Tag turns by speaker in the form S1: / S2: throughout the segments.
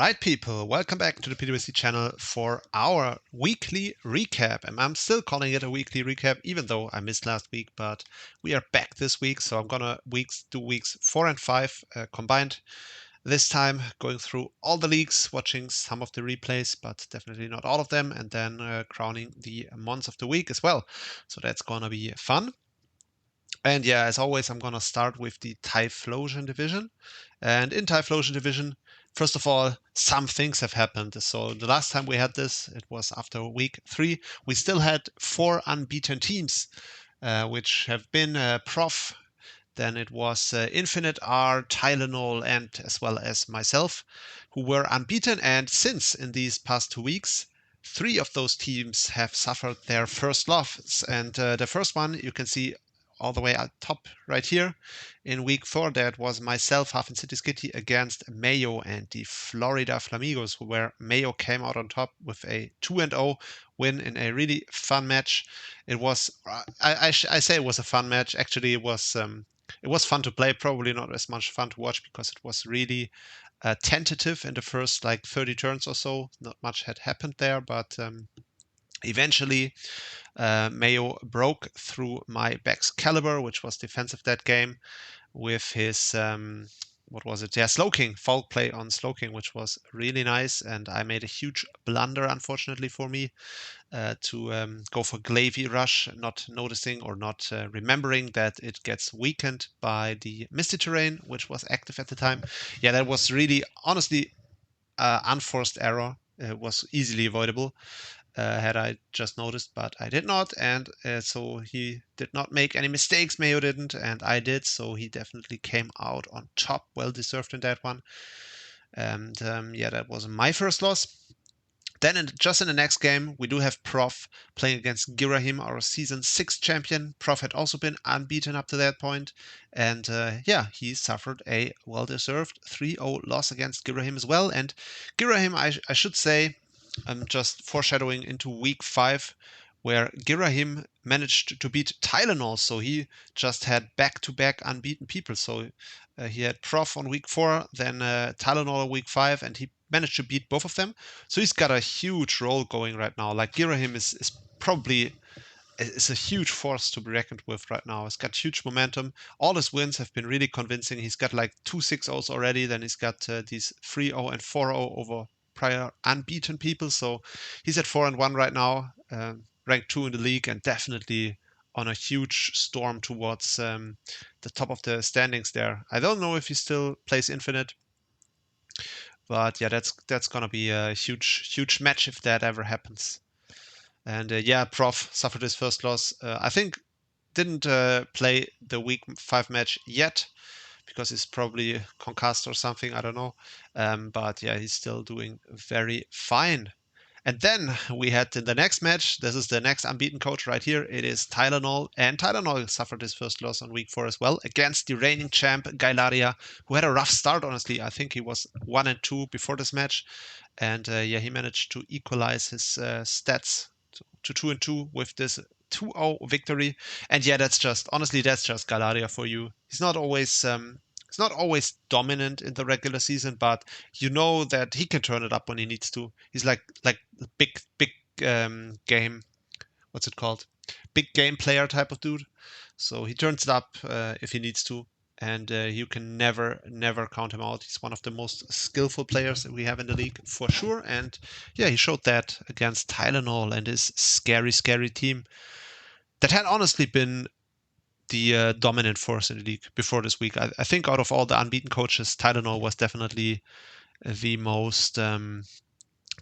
S1: Alright people, welcome back to the PWC channel for our weekly recap. And I'm still calling it a weekly recap, even though I missed last week, but we are back this week. So I'm gonna do weeks 4 and 5 combined. This time going through all the leagues, watching some of the replays, but definitely not all of them, and then crowning the months of the week as well. So that's gonna be fun. And yeah, as always, I'm gonna start with the Typhlosion division. And in Typhlosion division, first of all, some things have happened. So the last time we had this, it was after week 3. We still had 4 unbeaten teams, which have been Prof. Then it was Infinite R, Tylenol, and as well as myself, who were unbeaten. And since in these past 2 weeks, 3 of those teams have suffered their first loss. And the first one you can see all the way at top right here. In week 4, that was myself, Half and City Skitty, against Mayo and the Florida Flamingos, where Mayo came out on top with a 2-0 win in a really fun match. It was, I say it was a fun match. Actually, it was fun to play, probably not as much fun to watch because it was really tentative in the first like 30 turns or so. Not much had happened there, but eventually Mayo broke through my Beck's Caliber, which was defensive that game, with his what was it? Yeah, Slowking, Folk play on Slowking, which was really nice. And I made a huge blunder, unfortunately for me, to go for Glavy Rush, not noticing or not remembering that it gets weakened by the Misty Terrain, which was active at the time. Yeah, that was really, honestly, unforced error. It was easily avoidable had I just noticed, but I did not. And so he did not make any mistakes. Mayo didn't, and I did. So he definitely came out on top. Well deserved in that one. And yeah, that was my first loss. Then just in the next game, we do have Prof playing against Girahim, our season 6 champion. Prof had also been unbeaten up to that point. And yeah, he suffered a well-deserved 3-0 loss against Girahim as well. And Girahim, I should say, I'm just foreshadowing into week 5, where Girahim managed to beat Tylenol. So he just had back-to-back unbeaten people. So he had Prof on week 4, then Tylenol on week 5, and he managed to beat both of them. So he's got a huge role going right now. Like Girahim is probably a huge force to be reckoned with right now. He's got huge momentum. All his wins have been really convincing. He's got like 2 6-0s already. Then he's got these 3-0 and 4-0 over prior unbeaten people. So he's at 4-1 right now, ranked 2 in the league, and definitely on a huge storm towards the top of the standings there. I don't know if he still plays Infinite, but yeah, that's gonna be a huge match if that ever happens. And yeah, Prof suffered his first loss. I think didn't play the week 5 match yet because he's probably concussed or something. I don't know. But yeah, he's still doing very fine. And then we had in the next match, this is the next unbeaten coach right here. It is Tylenol. And Tylenol suffered his first loss on week 4 as well against the reigning champ, Gailaria, who had a rough start, honestly. I think he was 1-2 before this match. And yeah, he managed to equalize his stats to 2-2 with this 2-0 victory. And yeah, that's just, honestly, that's just Gailaria for you. He's not always dominant in the regular season, but you know that he can turn it up when he needs to. He's like big game, what's it called? Big game player type of dude. So he turns it up if he needs to, and you can never count him out. He's one of the most skillful players that we have in the league for sure. And yeah, he showed that against Tylenol and his scary team that had honestly been the dominant force in the league before this week. I think out of all the unbeaten coaches, Tylenol was definitely the most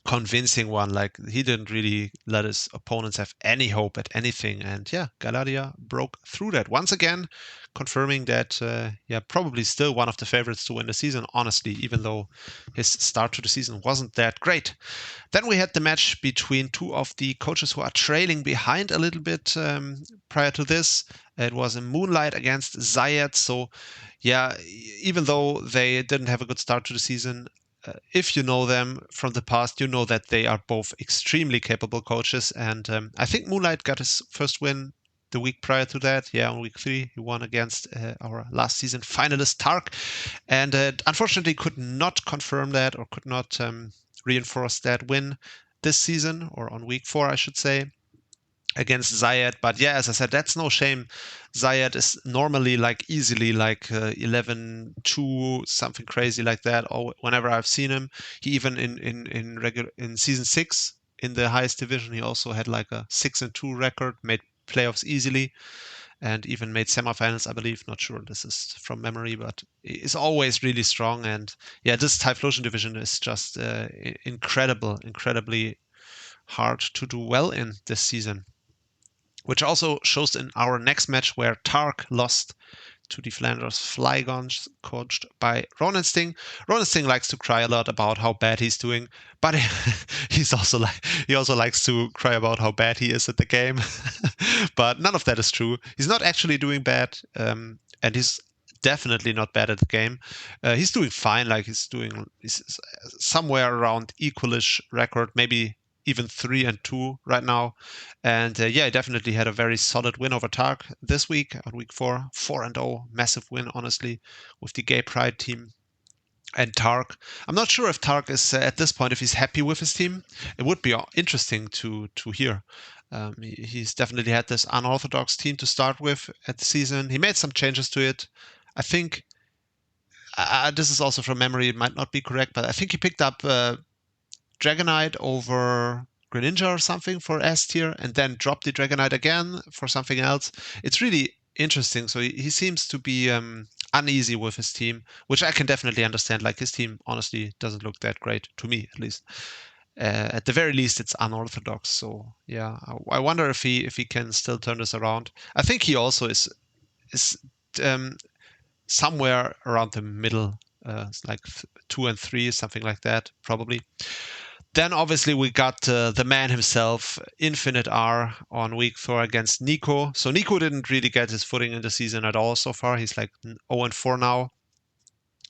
S1: convincing one. Like, he didn't really let his opponents have any hope at anything. And yeah, Galadia broke through that once again, confirming that yeah, probably still one of the favorites to win the season, honestly, even though his start to the season wasn't that great. Then we had the match between 2 of the coaches who are trailing behind a little bit prior to this. It was a Moonlight against Zayed. So yeah, even though they didn't have a good start to the season, if you know them from the past, you know that they are both extremely capable coaches. And I think Moonlight got his first win the week prior to that. Yeah, on week 3, he won against our last season finalist Tark, and unfortunately could not confirm that, or could not reinforce that win this season, or on week 4, I should say, against Zayed. But yeah, as I said, that's no shame. Zayed is normally like easily like 11-2, something crazy like that. Or whenever I've seen him, he even in season 6 in the highest division, he also had like a 6-2 record, made playoffs easily, and even made semifinals, I believe. Not sure, this is from memory, but is always really strong. And yeah, this Typhlosion division is just incredibly hard to do well in this season, which also shows in our next match where Tark lost to the Flanders Flygons, coached by Ronan Sting. Ronan Sting likes to cry a lot about how bad he's doing, but he also likes to cry about how bad he is at the game. But none of that is true. He's not actually doing bad, and he's definitely not bad at the game. He's doing fine. Like he's somewhere around equalish record, maybe even 3-2 right now. And yeah, he definitely had a very solid win over Tark this week on week 4, 4-0, massive win, honestly, with the Gay Pride team. And Tark, I'm not sure if Tark is at this point, if he's happy with his team. It would be interesting to hear. He's definitely had this unorthodox team to start with at the season. He made some changes to it. I think this is also from memory. It might not be correct, but I think he picked up Dragonite over Greninja or something for S tier, and then drop the Dragonite again for something else. It's really interesting. So he seems to be uneasy with his team, which I can definitely understand. Like his team honestly doesn't look that great to me, at least. At the very least, it's unorthodox. So yeah, I wonder if he can still turn this around. I think he also is somewhere around the middle, like 2 and 3, something like that, probably. Then obviously we got the man himself, Infinite R, on week 4 against Nico. So Nico didn't really get his footing in the season at all so far. He's like 0-4 now.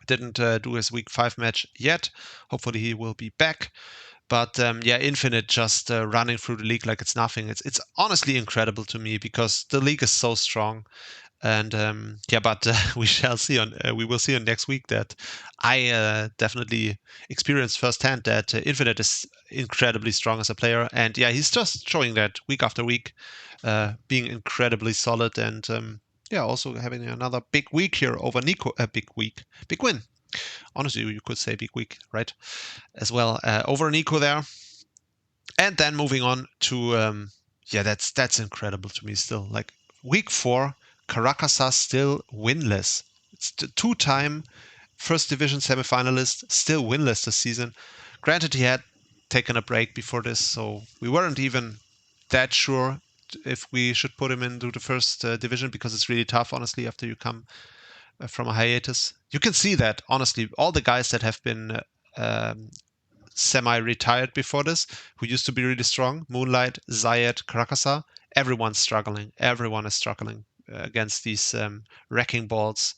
S1: Didn't do his week 5 match yet. Hopefully he will be back. But yeah, Infinite just running through the league like it's nothing. It's honestly incredible to me because the league is so strong. And yeah, but we will see on next week that I definitely experienced firsthand that Infinite is incredibly strong as a player, and yeah, he's just showing that week after week, being incredibly solid, and yeah, also having another big week here over Nico. Big win. Honestly, you could say big week, right? As well over Nico there, and then moving on to yeah, that's incredible to me still. Like week 4. Caracasa still winless. It's the 2-time first division semifinalist, still winless this season. Granted, he had taken a break before this, so we weren't even that sure if we should put him into the first division because it's really tough, honestly, after you come from a hiatus. You can see that, honestly, all the guys that have been semi-retired before this, who used to be really strong, Moonlight, Zayed, Caracasa, everyone's struggling. Everyone is struggling against these wrecking balls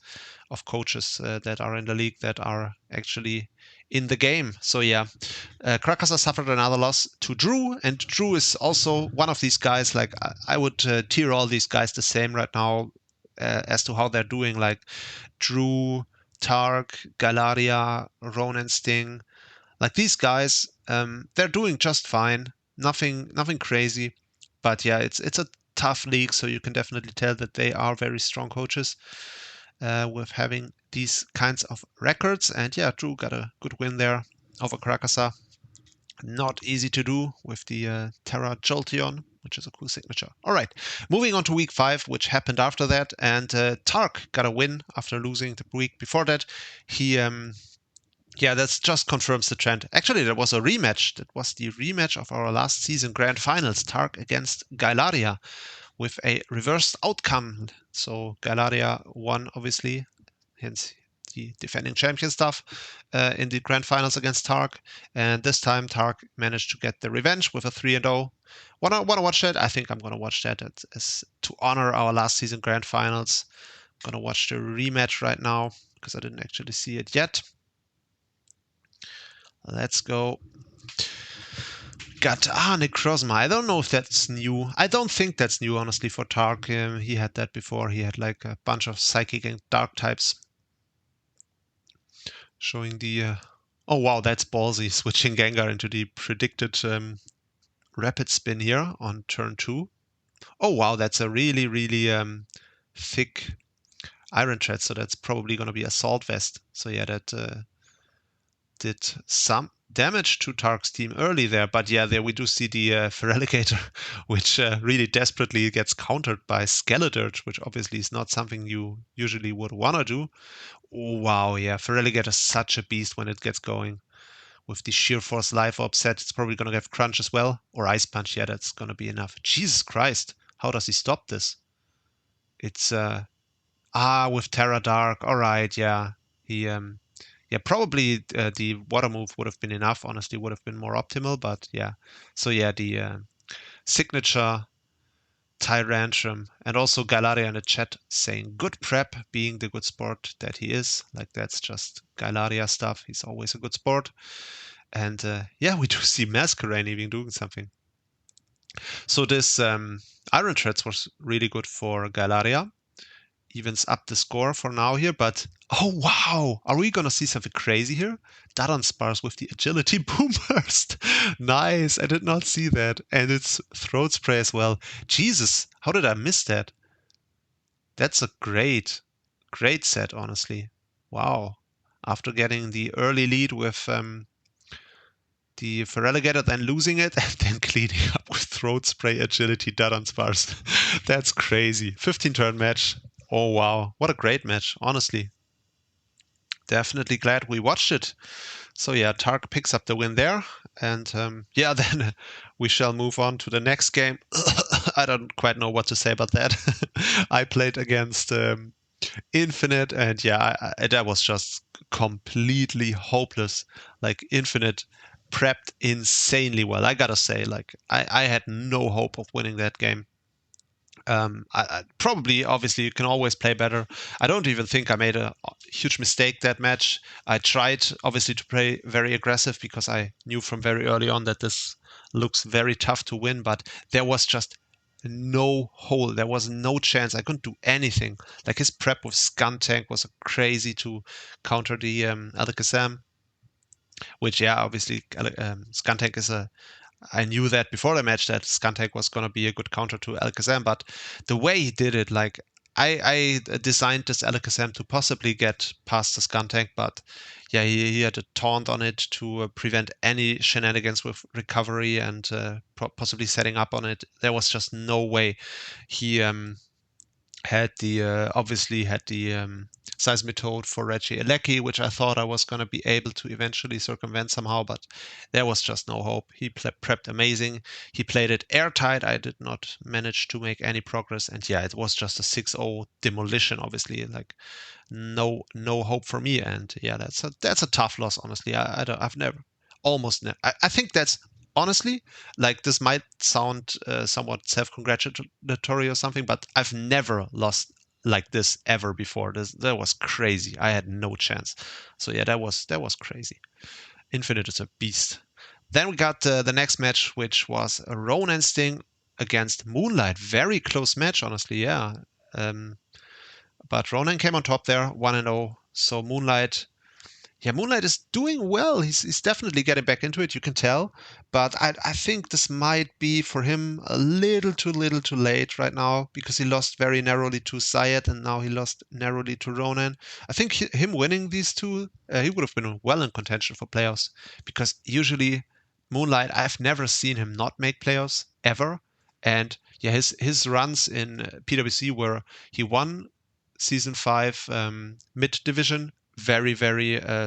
S1: of coaches that are in the league that are actually in the game. So yeah, Caracasa suffered another loss to Drew, and Drew is also one of these guys. Like I would tier all these guys the same right now as to how they're doing. Like Drew, Tark, Galaria, Ronan Sting. Like these guys, they're doing just fine. Nothing crazy. But yeah, it's a tough league, so you can definitely tell that they are very strong coaches with having these kinds of records. And yeah, Drew got a good win there over Caracasa. Not easy to do with the Terra Jolteon, which is a cool signature. All right, moving on to week 5, which happened after that. And Tark got a win after losing the week before that. He yeah, that just confirms the trend. Actually, there was a rematch. That was the rematch of our last season grand finals, Tark against Gailaria, with a reversed outcome. So Gailaria won, obviously, hence the defending champion stuff in the grand finals against Tark. And this time, Tark managed to get the revenge with a 3-0. Wanna watch that? I think I'm gonna watch that as to honor our last season grand finals. I'm gonna watch the rematch right now because I didn't actually see it yet. Let's go. got Necrozma. I don't know if that's new. I don't think that's new, honestly, for Tark. He had that before. He had like a bunch of Psychic and Dark types. Showing the... oh, wow, that's ballsy. Switching Gengar into the predicted Rapid Spin here on turn 2. Oh, wow, that's a really, really thick Iron Tread. So that's probably going to be Assault Vest. So yeah, that did some damage to Tark's team early there. But yeah, there we do see the Feraligatr, which really desperately gets countered by Skeledurt, which obviously is not something you usually would want to do. Oh, wow, yeah, Feraligatr is such a beast when it gets going. With the Sheer Force Life Orb set, it's probably going to have Crunch as well. Or Ice Punch, yeah, that's going to be enough. Jesus Christ, how does he stop this? It's, with Terra Dark, alright, yeah. He, yeah, probably the water move would have been enough, honestly, would have been more optimal, but yeah. So yeah, the signature Tyrantrum, and also Galaria in the chat saying good prep, being the good sport that he is. Like, that's just Galaria stuff. He's always a good sport. And yeah, we do see Masquerain even doing something. So this Iron Treads was really good for Galaria. Evens up the score for now here, but oh wow, are we gonna see something crazy here? Dunsparce with the agility boom burst. Nice, I did not see that. And it's throat spray as well. Jesus, how did I miss that? That's a great set, honestly. Wow. After getting the early lead with the Feraligatr, then losing it, and then cleaning up with throat spray, agility, Dunsparce. That's crazy. 15 turn match. Oh wow, what a great match, honestly. Definitely glad we watched it. So yeah, Tark picks up the win there. And yeah, then we shall move on to the next game. I don't quite know what to say about that. I played against Infinite, and yeah, that was just completely hopeless. Like, Infinite prepped insanely well. I gotta say, like, I had no hope of winning that game. Probably, obviously, you can always play better. I don't even think I made a huge mistake that match. I tried, obviously, to play very aggressive because I knew from very early on that this looks very tough to win, but there was just no hole. There was no chance. I couldn't do anything. Like, his prep with Skuntank was crazy to counter the Alakazam, which, yeah, obviously, Skuntank is a... I knew that before the match that Skuntank was going to be a good counter to Alakazam, but the way he did it, like, I designed this Alakazam to possibly get past the Skuntank, but yeah, he had a taunt on it to prevent any shenanigans with recovery and possibly setting up on it. There was just no way. He had the obviously had the Seismitoad for Regieleki, which I thought I was going to be able to eventually circumvent somehow, but there was just no hope. He prepped amazing. He played it airtight. I did not manage to make any progress, and yeah, it was just a 6-0 demolition. Obviously, like, no hope for me, and yeah, that's a tough loss. Honestly, I've never, almost never. I think that's... honestly, like, this might sound somewhat self-congratulatory or something, but I've never lost like this ever before. That was crazy. I had no chance. So yeah, that was crazy. Infinite is a beast. Then we got the next match, which was a Ronan Sting against Moonlight. Very close match, honestly. Yeah. But Ronan came on top there, 1-0. So Moonlight... yeah, Moonlight is doing well. He's definitely getting back into it, you can tell. But I think this might be for him a little too late right now, because he lost very narrowly to Zayed and now he lost narrowly to Ronan. I think him winning these two, he would have been well in contention for playoffs, because usually Moonlight, I've never seen him not make playoffs ever. And yeah, his runs in PWC were he won Season 5 mid division very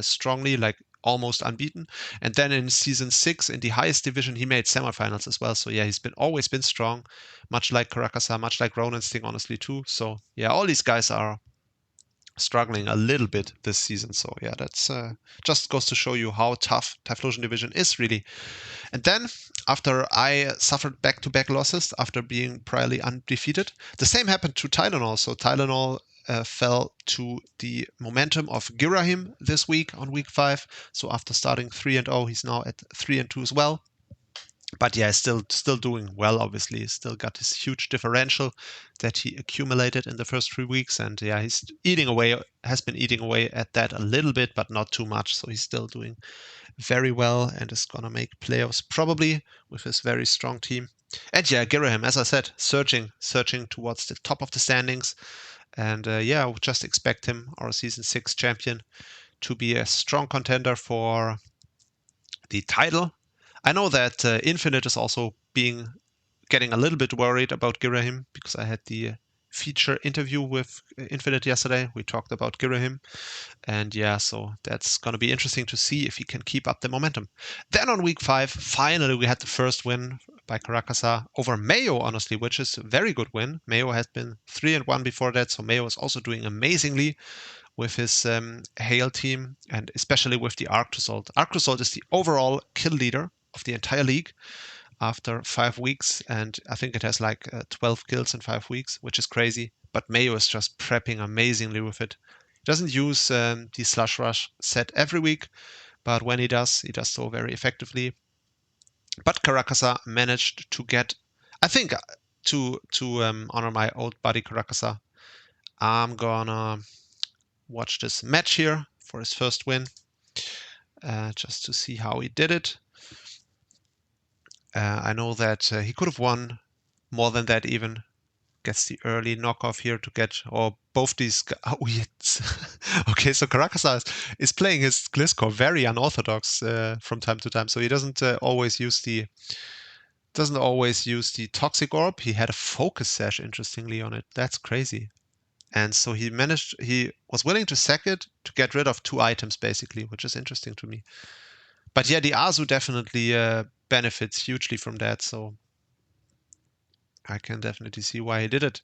S1: strongly, like almost unbeaten. And then in Season 6, in the highest division, he made semifinals as well. So yeah, he's always been strong, much like Karakasa, much like Ronan Sting, honestly, too. So yeah, all these guys are struggling a little bit this season. So yeah, that's just goes to show you how tough Typhlosion Division is, really. And then, after I suffered back-to-back losses after being priorly undefeated, the same happened to Tylenol. So Tylenol fell to the momentum of Girahim this week on week 5. So after starting 3-0, he's now at 3-2 as well. But yeah, still doing well. Obviously, he's still got this huge differential that he accumulated in the first 3 weeks, and yeah, he's eating away, has been eating away at that a little bit, but not too much. So he's still doing very well and is gonna make playoffs probably with his very strong team. And yeah, Girahim, as I said, surging towards the top of the standings. And yeah, I would just expect him, our season 6 champion, to be a strong contender for the title. I know that Infinite is also getting a little bit worried about Girahim because I had the feature interview with Infinite yesterday. We talked about Girahim, and yeah, so that's going to be interesting to see if he can keep up the momentum. Then on week 5, finally we had the first win by Caracasa over Mayo, honestly, which is a very good win. Mayo has been 3-1 before that, so Mayo is also doing amazingly with his Hale team, and especially with the Arctosalt. Arctosalt is the overall kill leader of the entire league after 5 weeks, and I think it has like 12 kills in 5 weeks, which is crazy. But Mayo is just prepping amazingly with it. He doesn't use the Slush Rush set every week, but when he does so very effectively. But Caracasa managed to get, I think, to honor my old buddy Caracasa, I'm gonna watch this match here for his first win, just to see how he did it. I know that he could have won more than that even. Gets the early knockoff here to get, or both these. Oh, okay, so Caracasa is playing his Gliscor very unorthodox from time to time. So he doesn't always use the Toxic Orb. He had a Focus Sash, interestingly, on it. That's crazy. And so he was willing to sack it to get rid of 2 items, basically, which is interesting to me. But yeah, the Azu definitely benefits hugely from that, so I can definitely see why he did it.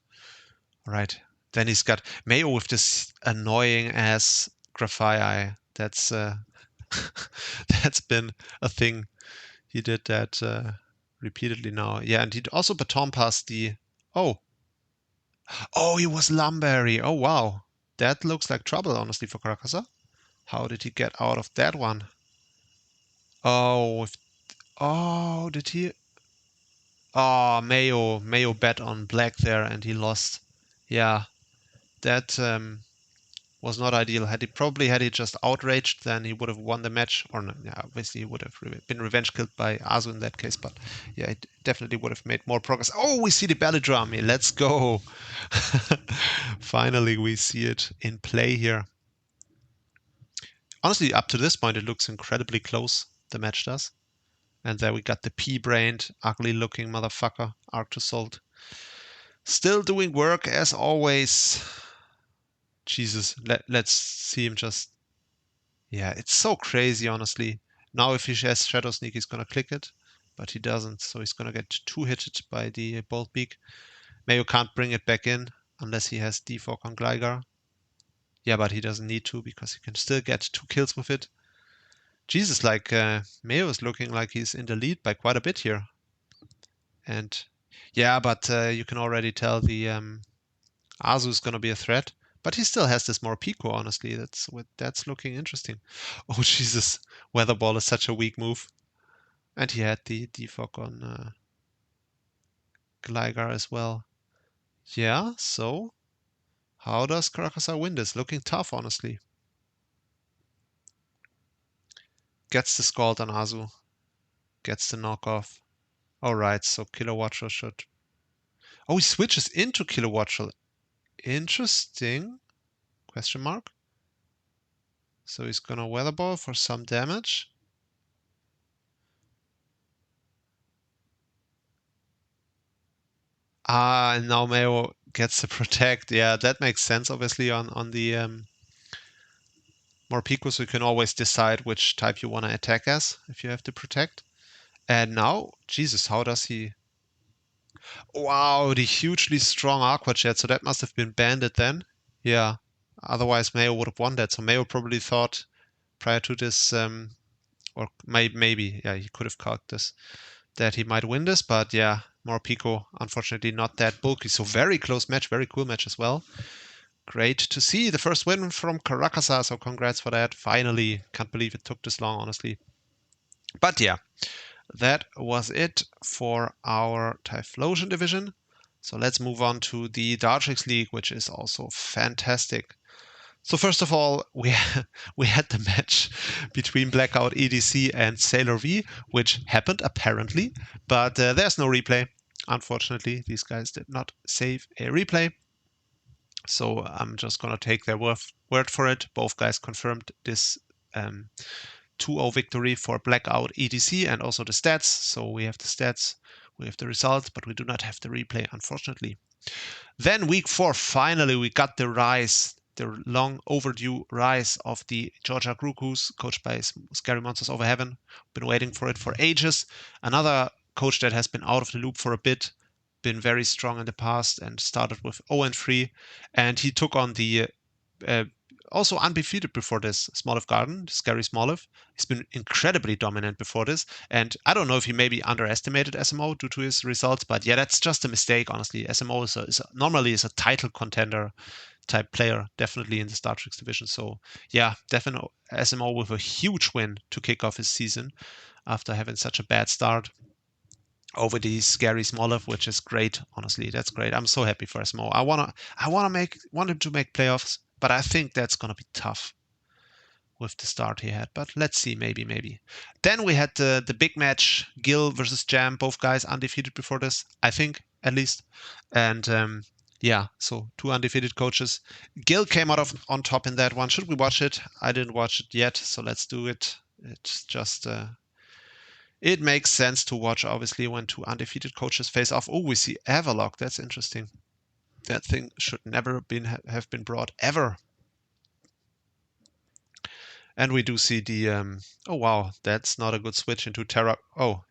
S1: All right. Then he's got Mayo with this annoying ass Graphii. That's that's been a thing. He did that repeatedly now. Yeah, and he also baton passed the. Oh, he was Lumberry. Oh wow, that looks like trouble, honestly, for Caracasa. How did he get out of that one? Oh, did he? Oh, Mayo bet on black there and he lost. Yeah, that was not ideal. Had he just outraged, then he would have won the match. Or no, yeah, obviously he would have been revenge killed by Azu in that case. But yeah, it definitely would have made more progress. Oh, we see the belly drum. Let's go. Finally, we see it in play here. Honestly, up to this point, it looks incredibly close. The match does. And there we got the pea-brained, ugly-looking motherfucker, Arctosalt. Still doing work as always. Jesus, let's see him just. Yeah, it's so crazy, honestly. Now if he has Shadow Sneak, he's gonna click it, but he doesn't, so he's gonna get 2-hitted by the Bolt Beak. Mayo can't bring it back in unless he has Defog on Gligar. Yeah, but he doesn't need to because he can still get 2 kills with it. Jesus, like Mayo is looking like he's in the lead by quite a bit here. And yeah, but you can already tell the Azu is going to be a threat. But he still has this more Pico, honestly. That's looking interesting. Oh, Jesus. Weather Ball is such a weak move. And he had the defog on Gligar as well. Yeah, so how does Caracasa win this? Looking tough, honestly. Gets the Scald on Azu. Gets the knockoff. Alright, so Kilowattrel should... Oh, he switches into Kilowattrel. Interesting. Question mark. So he's gonna Weather Ball for some damage. And now Mayo gets the protect. Yeah, that makes sense, obviously, on the Morpeko, so you can always decide which type you want to attack as if you have to protect. And now, Jesus, how does he... Wow, the hugely strong Aqua Jet, so that must have been banded then. Yeah, otherwise Mayo would have won that. So Mayo probably thought prior to this, or maybe, yeah, he could have calced this, that he might win this, but yeah, Morpeko, unfortunately not that bulky. So very close match, very cool match as well. Great to see the first win from Caracasa, so congrats for that. Finally, can't believe it took this long, honestly. But yeah, that was it for our Typhlosion division. So let's move on to the Dartrix League, which is also fantastic. So first of all, we had the match between Blackout EDC and Sailor V, which happened apparently, but there's no replay. Unfortunately, these guys did not save a replay. So I'm just going to take their word for it. Both guys confirmed this 2-0 victory for Blackout EDC and also the stats. So we have the stats, we have the results, but we do not have the replay, unfortunately. Then week 4, finally we got the rise, the long overdue rise of the Georgia Grukus, coached by Scary Monsters Over Heaven. Been waiting for it for ages. Another coach that has been out of the loop for a bit, been very strong in the past and started with 0-3. And he took on the uh, also undefeated before this, Smoliv Garden, Scary Smoliv. He's been incredibly dominant before this. And I don't know if he maybe underestimated SMO due to his results, but yeah, that's just a mistake, honestly. SMO normally is a title contender type player, definitely in the Star Trek division. So yeah, definitely SMO with a huge win to kick off his season after having such a bad start over the Scary Smoliv, which is great. Honestly, that's great. I'm so happy for SMO. I want him to make playoffs, but I think that's gonna be tough with the start he had. But let's see, maybe. Then we had the big match, Gil versus Jam. Both guys undefeated before this, I think, at least. And yeah, so 2 undefeated coaches. Gil came out on top in that one. Should we watch it? I didn't watch it yet, so let's do it. It's just it makes sense to watch, obviously, when 2 undefeated coaches face off. Oh, we see Avalok. That's interesting. That thing should never have been brought ever. And we do see the oh wow, that's not a good switch into Terra. Oh,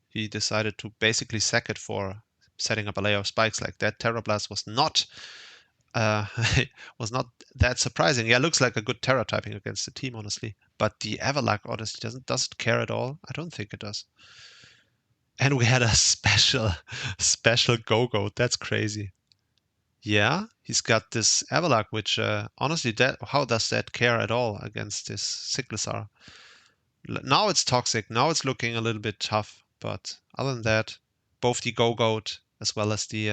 S1: he decided to basically sack it for setting up a layer of spikes like that. Terra Blast was not uh, was not that surprising. Yeah, looks like a good Terra typing against the team, honestly. But the Avalok honestly doesn't care at all. I don't think it does. And we had a special go-go. That's crazy. Yeah, he's got this Avalok, which honestly, how does that care at all against this Cyclosar? Now it's toxic. Now it's looking a little bit tough. But other than that, both the Go-Goat as well as the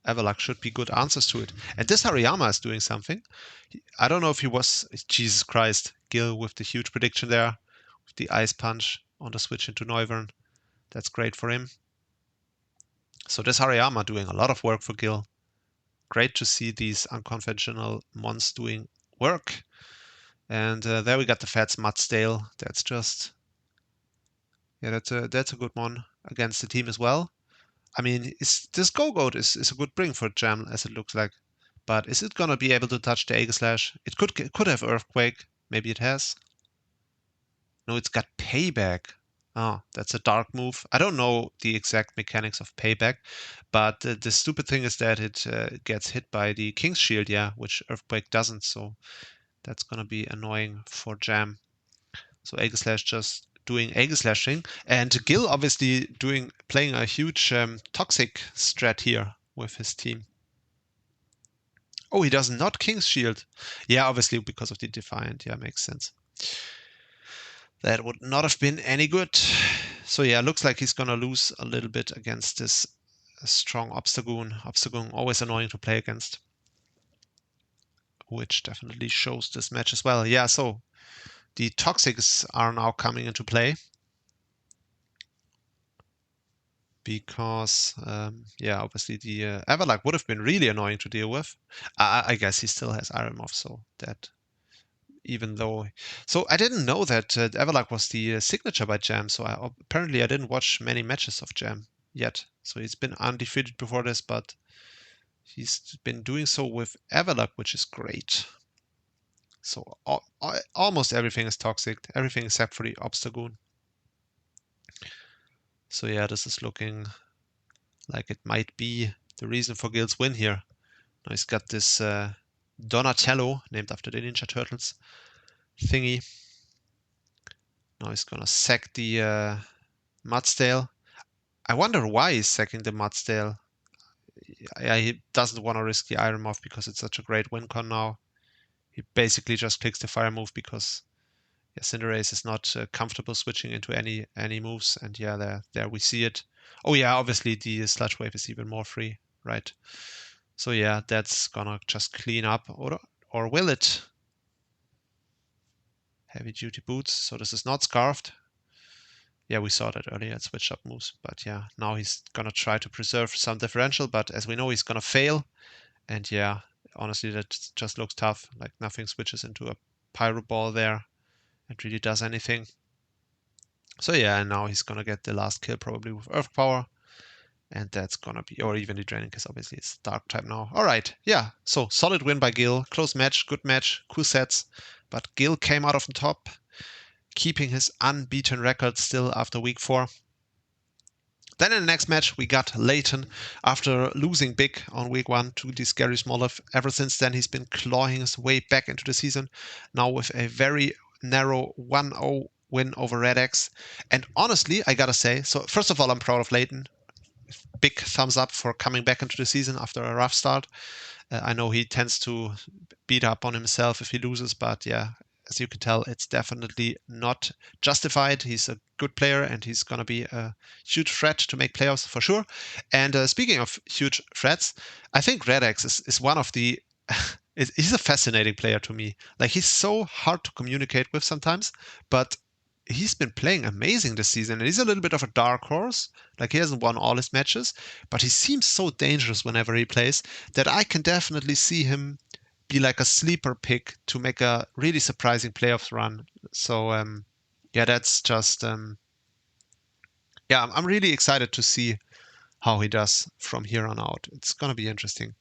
S1: Avalok should be good answers to it. And this Hariyama is doing something. I don't know if he was... Jesus Christ. Gil with the huge prediction there. With the Ice Punch on the switch into Neuvern. That's great for him. So this Hariyama doing a lot of work for Gil. Great to see these unconventional mons doing work. And there we got the Fats Mudsdale. That's just... yeah, that's a good one against the team as well. I mean, this Go-Goat is a good bring for Jam, as it looks like. But is it gonna be able to touch the Aegislash? It could have Earthquake. Maybe it has. No, it's got Payback. Oh, that's a dark move. I don't know the exact mechanics of Payback, but the stupid thing is that it gets hit by the King's Shield, yeah, which Earthquake doesn't. So that's gonna be annoying for Jam. So Aegislash just doing Aegislashing, and Gil obviously playing a huge toxic strat here with his team. Oh, he does not King's Shield. Yeah, obviously because of the Defiant. Yeah, makes sense. That would not have been any good. So yeah, looks like he's gonna lose a little bit against this strong Obstagoon. Obstagoon always annoying to play against, which definitely shows this match as well. Yeah, so the Toxics are now coming into play. Because, yeah, obviously the Avalok would have been really annoying to deal with. I guess he still has Iron Moth, so that even though... So I didn't know that Avalok was the signature by Jam, so apparently I didn't watch many matches of Jam yet. So he's been undefeated before this, but he's been doing so with Avalok, which is great. So almost everything is toxic, everything except for the Obstagoon. So yeah, this is looking like it might be the reason for Gil's win here. Now he's got this Donatello, named after the Ninja Turtles, thingy. Now he's gonna sack the Mudsdale. I wonder why he's sacking the Mudsdale. Yeah, he doesn't want to risk the Iron Moth because it's such a great win con now. He basically just picks the Fire move because Yeah, Cinderace is not comfortable switching into any moves, and yeah, there we see it. Oh yeah, obviously the Sludge Wave is even more free, right? So yeah, that's gonna just clean up, or will it? Heavy duty boots. So this is not scarfed. Yeah, we saw that earlier at switch up moves, but yeah, now he's gonna try to preserve some differential, but as we know, he's gonna fail. And yeah, honestly, that just looks tough. Like nothing switches into a Pyro Ball there. It really does anything. So yeah, and now he's gonna get the last kill probably with Earth Power. And that's gonna be, or even the Draining Kiss, obviously, it's Dark type now. All right, yeah, so solid win by Gil. Close match, good match, cool sets. But Gil came out of the top, keeping his unbeaten record still after week 4. Then in the next match, we got Leighton after losing big on week 1 to the Scary Smoliv. Ever since then, he's been clawing his way back into the season, now with a very narrow 1-0 win over Red X. And honestly, I gotta say, so first of all, I'm proud of Leighton. Big thumbs up for coming back into the season after a rough start. I know he tends to beat up on himself if he loses, but yeah, as you can tell, it's definitely not justified. He's a good player and he's going to be a huge threat to make playoffs for sure. And speaking of huge threats, I think Redex is one of the. He's a fascinating player to me. Like, he's so hard to communicate with sometimes, but he's been playing amazing this season. And he's a little bit of a dark horse. Like, he hasn't won all his matches, but he seems so dangerous whenever he plays that I can definitely see him be like a sleeper pick to make a really surprising playoffs run. So yeah, that's just yeah, I'm really excited to see how he does from here on out. It's going to be interesting.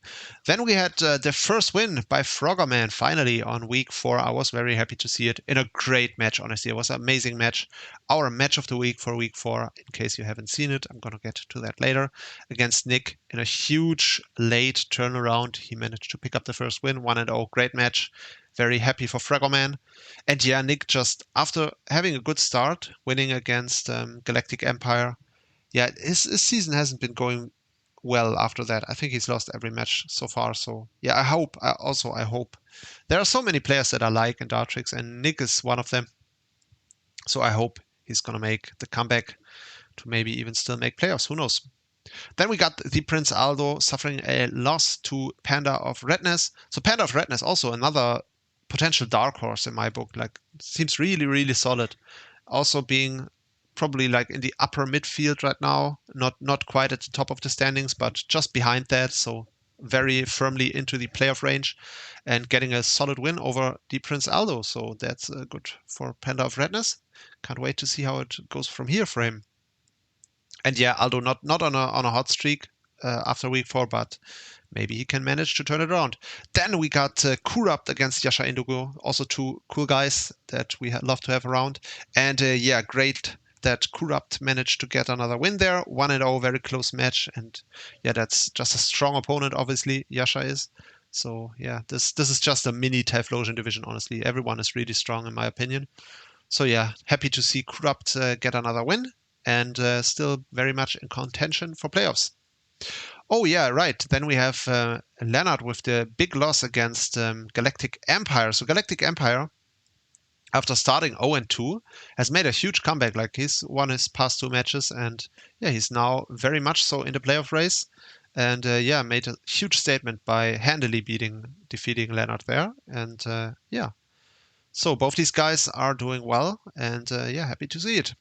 S1: Then we had the first win by Froggerman finally on week 4. I was very happy to see it in a great match, honestly. It was an amazing match. Our match of the week for week 4, in case you haven't seen it, I'm going to get to that later, against Nick in a huge late turnaround. He managed to pick up the first win, 1-0. Great match. Very happy for Froggerman. And yeah, Nick just, after having a good start, winning against Galactic Empire, yeah, his season hasn't been going well after that. I think he's lost every match so far. So yeah, I hope. There are so many players that I like in Dartrix, and Nick is one of them. So I hope he's gonna make the comeback to maybe even still make playoffs. Who knows? Then we got the Prince Aldo suffering a loss to Panda of Redness. So Panda of Redness also another potential dark horse in my book. Like, seems really, really solid. Also being probably like in the upper midfield right now, not quite at the top of the standings, but just behind that. So very firmly into the playoff range and getting a solid win over the Prince Aldo. So that's good for Panda of Redness. Can't wait to see how it goes from here for him. And yeah, Aldo not on a hot streak after week 4, but maybe he can manage to turn it around. Then we got Kurupt against Yasha Indigo, also two cool guys that we love to have around. And yeah, great that Kurupt managed to get another win there. 1-0, very close match. And yeah, that's just a strong opponent, obviously, Yasha is. So yeah, this is just a mini Typhlosion division, honestly. Everyone is really strong, in my opinion. So yeah, happy to see Kurupt get another win and still very much in contention for playoffs. Oh yeah, right. Then we have Leonard with the big loss against Galactic Empire. So Galactic Empire, after starting 0-2, has made a huge comeback. Like, he's won his past 2 matches, and yeah, he's now very much so in the playoff race. And yeah, made a huge statement by handily defeating Leonard there. And yeah, so both these guys are doing well, and yeah, happy to see it.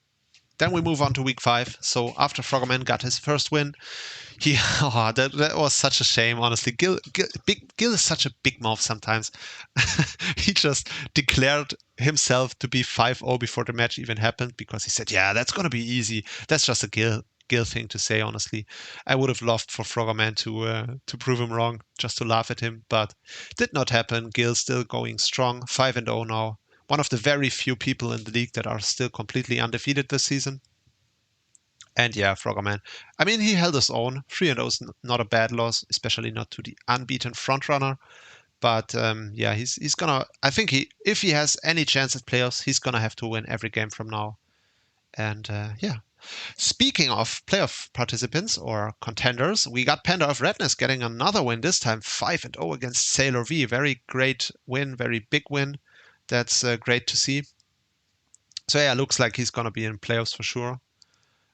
S1: Then we move on to week 5. So after Froggerman got his first win, that was such a shame, honestly. Gil is such a big mouth sometimes. He just declared himself to be 5-0 before the match even happened because he said, yeah, that's going to be easy. That's just a Gil thing to say, honestly. I would have loved for Froggerman to prove him wrong, just to laugh at him, but did not happen. Gil still going strong, 5-0 now. One of the very few people in the league that are still completely undefeated this season. And yeah, Froggerman. I mean, he held his own. 3-0 is not a bad loss, especially not to the unbeaten frontrunner. But yeah, he's gonna. I think if he has any chance at playoffs, he's gonna have to win every game from now. And yeah. Speaking of playoff participants or contenders, we got Panda of Redness getting another win, this time 5-0 against Sailor V. Very great win, very big win. That's great to see. So yeah, looks like he's gonna be in playoffs for sure.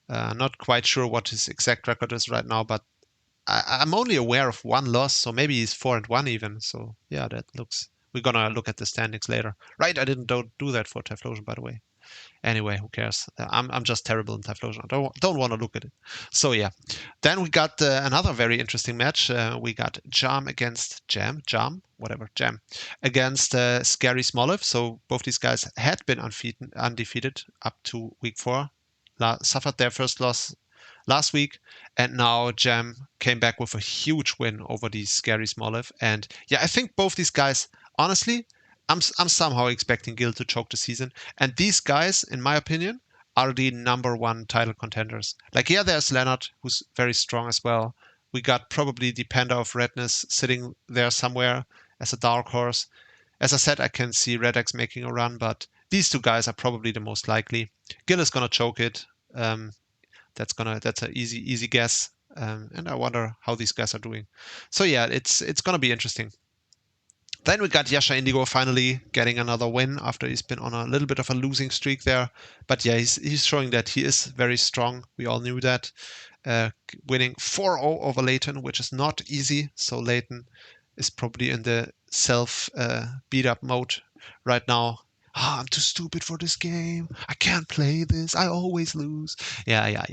S1: Not quite sure what his exact record is right now, but I'm only aware of one loss, so maybe he's 4-1 even. So yeah, that looks. We're gonna look at the standings later. Right, I didn't do that for Typhlosion, by the way. Anyway, who cares? I'm just terrible in Typhlosion. I don't want to look at it. So yeah, then we got another very interesting match. We got Jam, whatever, Jam, against Scary Smoliv. So both these guys had been undefeated up to week 4. Suffered their first loss last week, and now Jam came back with a huge win over the Scary Smoliv. And yeah, I think both these guys, honestly, I'm somehow expecting Gil to choke the season. And these guys, in my opinion, are the number 1 title contenders. Like, yeah, there's Leonard, who's very strong as well. We got probably the Panda of Redness sitting there somewhere as a dark horse. As I said, I can see Red X making a run, but these two guys are probably the most likely. Gil is gonna choke it. That's an easy guess. And I wonder how these guys are doing. So yeah, it's gonna be interesting. Then we got Yasha Indigo finally getting another win after he's been on a little bit of a losing streak there. But yeah, he's showing that he is very strong. We all knew that. Winning 4-0 over Leighton, which is not easy. So Leighton is probably in the self beat up mode right now. I'm too stupid for this game. I can't play this. I always lose. Yeah.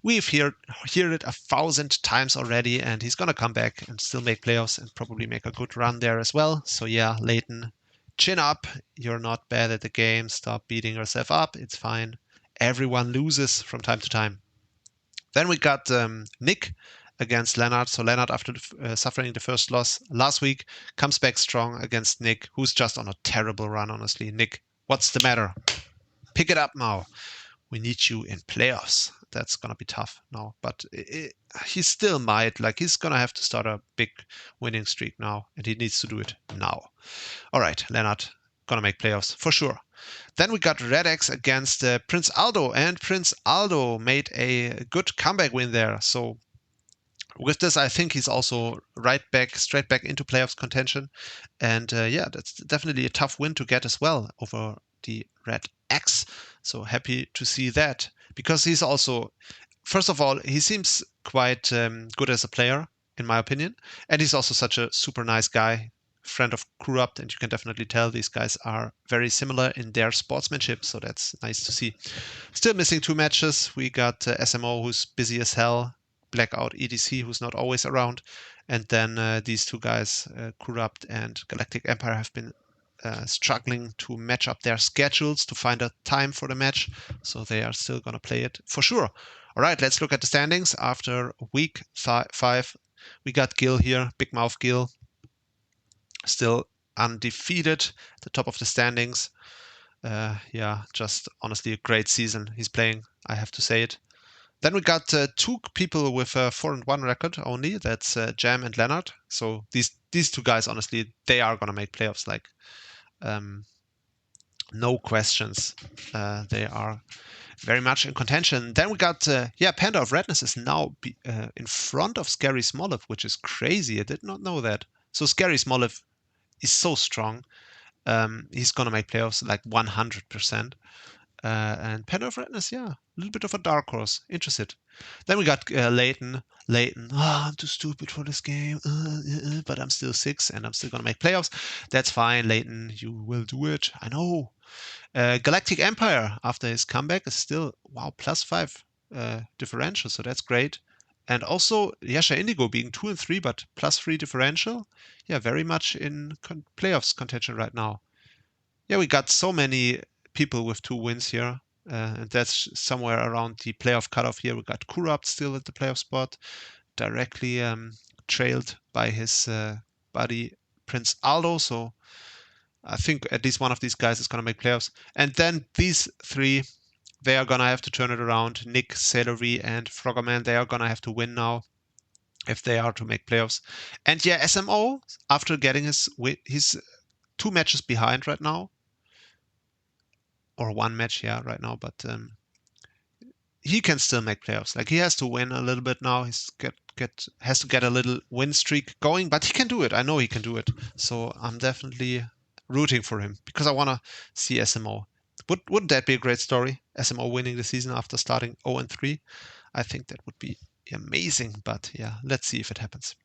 S1: We've heard it 1,000 times already, and he's gonna come back and still make playoffs and probably make a good run there as well. So yeah, Leighton, chin up. You're not bad at the game. Stop beating yourself up. It's fine. Everyone loses from time to time. Then we got Nick against Leonard. So Leonard, after suffering the first loss last week, comes back strong against Nick, who's just on a terrible run, honestly. Nick, what's the matter? Pick it up now. We need you in playoffs. That's going to be tough now. But he still might. Like, he's going to have to start a big winning streak now, and he needs to do it now. All right, Leonard, going to make playoffs for sure. Then we got Red X against Prince Aldo, and Prince Aldo made a good comeback win there. So with this, I think he's also straight back into playoffs contention. And yeah, that's definitely a tough win to get as well over the Red X. So happy to see that, because he's also, first of all, he seems quite good as a player, in my opinion. And he's also such a super nice guy, friend of Corrupt, and you can definitely tell these guys are very similar in their sportsmanship. So that's nice to see. Still missing 2 matches. We got SMO, who's busy as hell. Blackout EDC, who's not always around. And then these 2 guys, Corrupt and Galactic Empire, have been struggling to match up their schedules to find a time for the match. So they are still going to play it for sure. All right, let's look at the standings. After week 5, we got Gil here, Big Mouth Gil, still undefeated at the top of the standings. Yeah, just honestly a great season he's playing, I have to say it. Then we got 2 people with a 4-1 record only. That's Jam and Leonard. So these 2 guys, honestly, they are gonna make playoffs. Like, no questions. They are very much in contention. Then we got Panda of Redness is now in front of Scary Smoliv, which is crazy. I did not know that. So Scary Smoliv is so strong. He's gonna make playoffs like 100%. And Panda of Redness, yeah, a little bit of a dark horse. Interested. Then we got Leighton. I'm too stupid for this game, but I'm still 6 and I'm still going to make playoffs. That's fine, Leighton. You will do it. I know. Galactic Empire, after his comeback, is still, wow, +5 differential, so that's great. And also Yasha Indigo being 2 and 3, but +3 differential. Yeah, very much in playoffs contention right now. Yeah, we got so many people with 2 wins here. And that's somewhere around the playoff cutoff here. We got Corrupt still at the playoff spot, directly trailed by his buddy Prince Aldo. So I think at least one of these guys is going to make playoffs. And then these 3, they are going to have to turn it around. Nick, Sailor V, and Froggerman, they are going to have to win now if they are to make playoffs. And yeah, SMO, after getting his 2 matches behind right now, or 1 match, yeah, right now, but he can still make playoffs. Like, he has to win a little bit now. He's has to get a little win streak going, but he can do it. I know he can do it. So I'm definitely rooting for him because I want to see SMO Wouldn't that be a great story? SMO winning the season after starting 0-3. I think that would be amazing, but yeah, let's see if it happens.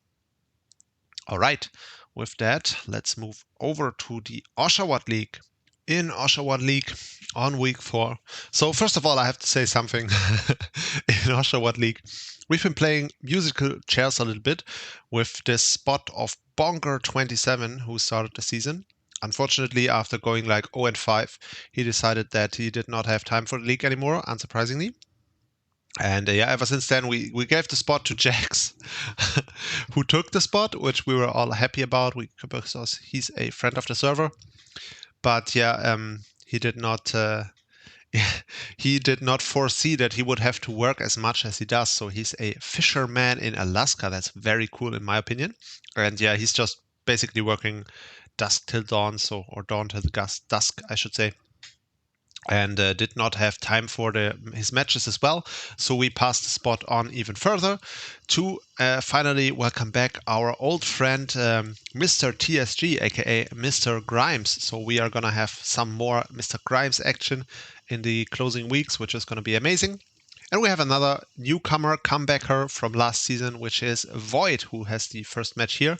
S1: All right, with that, let's move over to the Oshawott League. In Oshawott League on week 4. So first of all, I have to say something. In Oshawott League, we've been playing musical chairs a little bit with this spot of Bonker27, who started the season. Unfortunately, after going like 0-5, he decided that he did not have time for the league anymore, unsurprisingly. And yeah, ever since then, we gave the spot to Jax, who took the spot, which we were all happy about because he's a friend of the server. But yeah, he did not he did not foresee that he would have to work as much as he does. So he's a fisherman in Alaska. That's very cool in my opinion. And yeah, he's just basically working dusk till dawn, or dawn till dusk, I should say. And did not have time for his matches as well. So we passed the spot on even further to finally welcome back our old friend, Mr. TSG, aka Mr. Grimes. So we are going to have some more Mr. Grimes action in the closing weeks, which is going to be amazing. And we have another newcomer, comebacker from last season, which is Void, who has the first match here,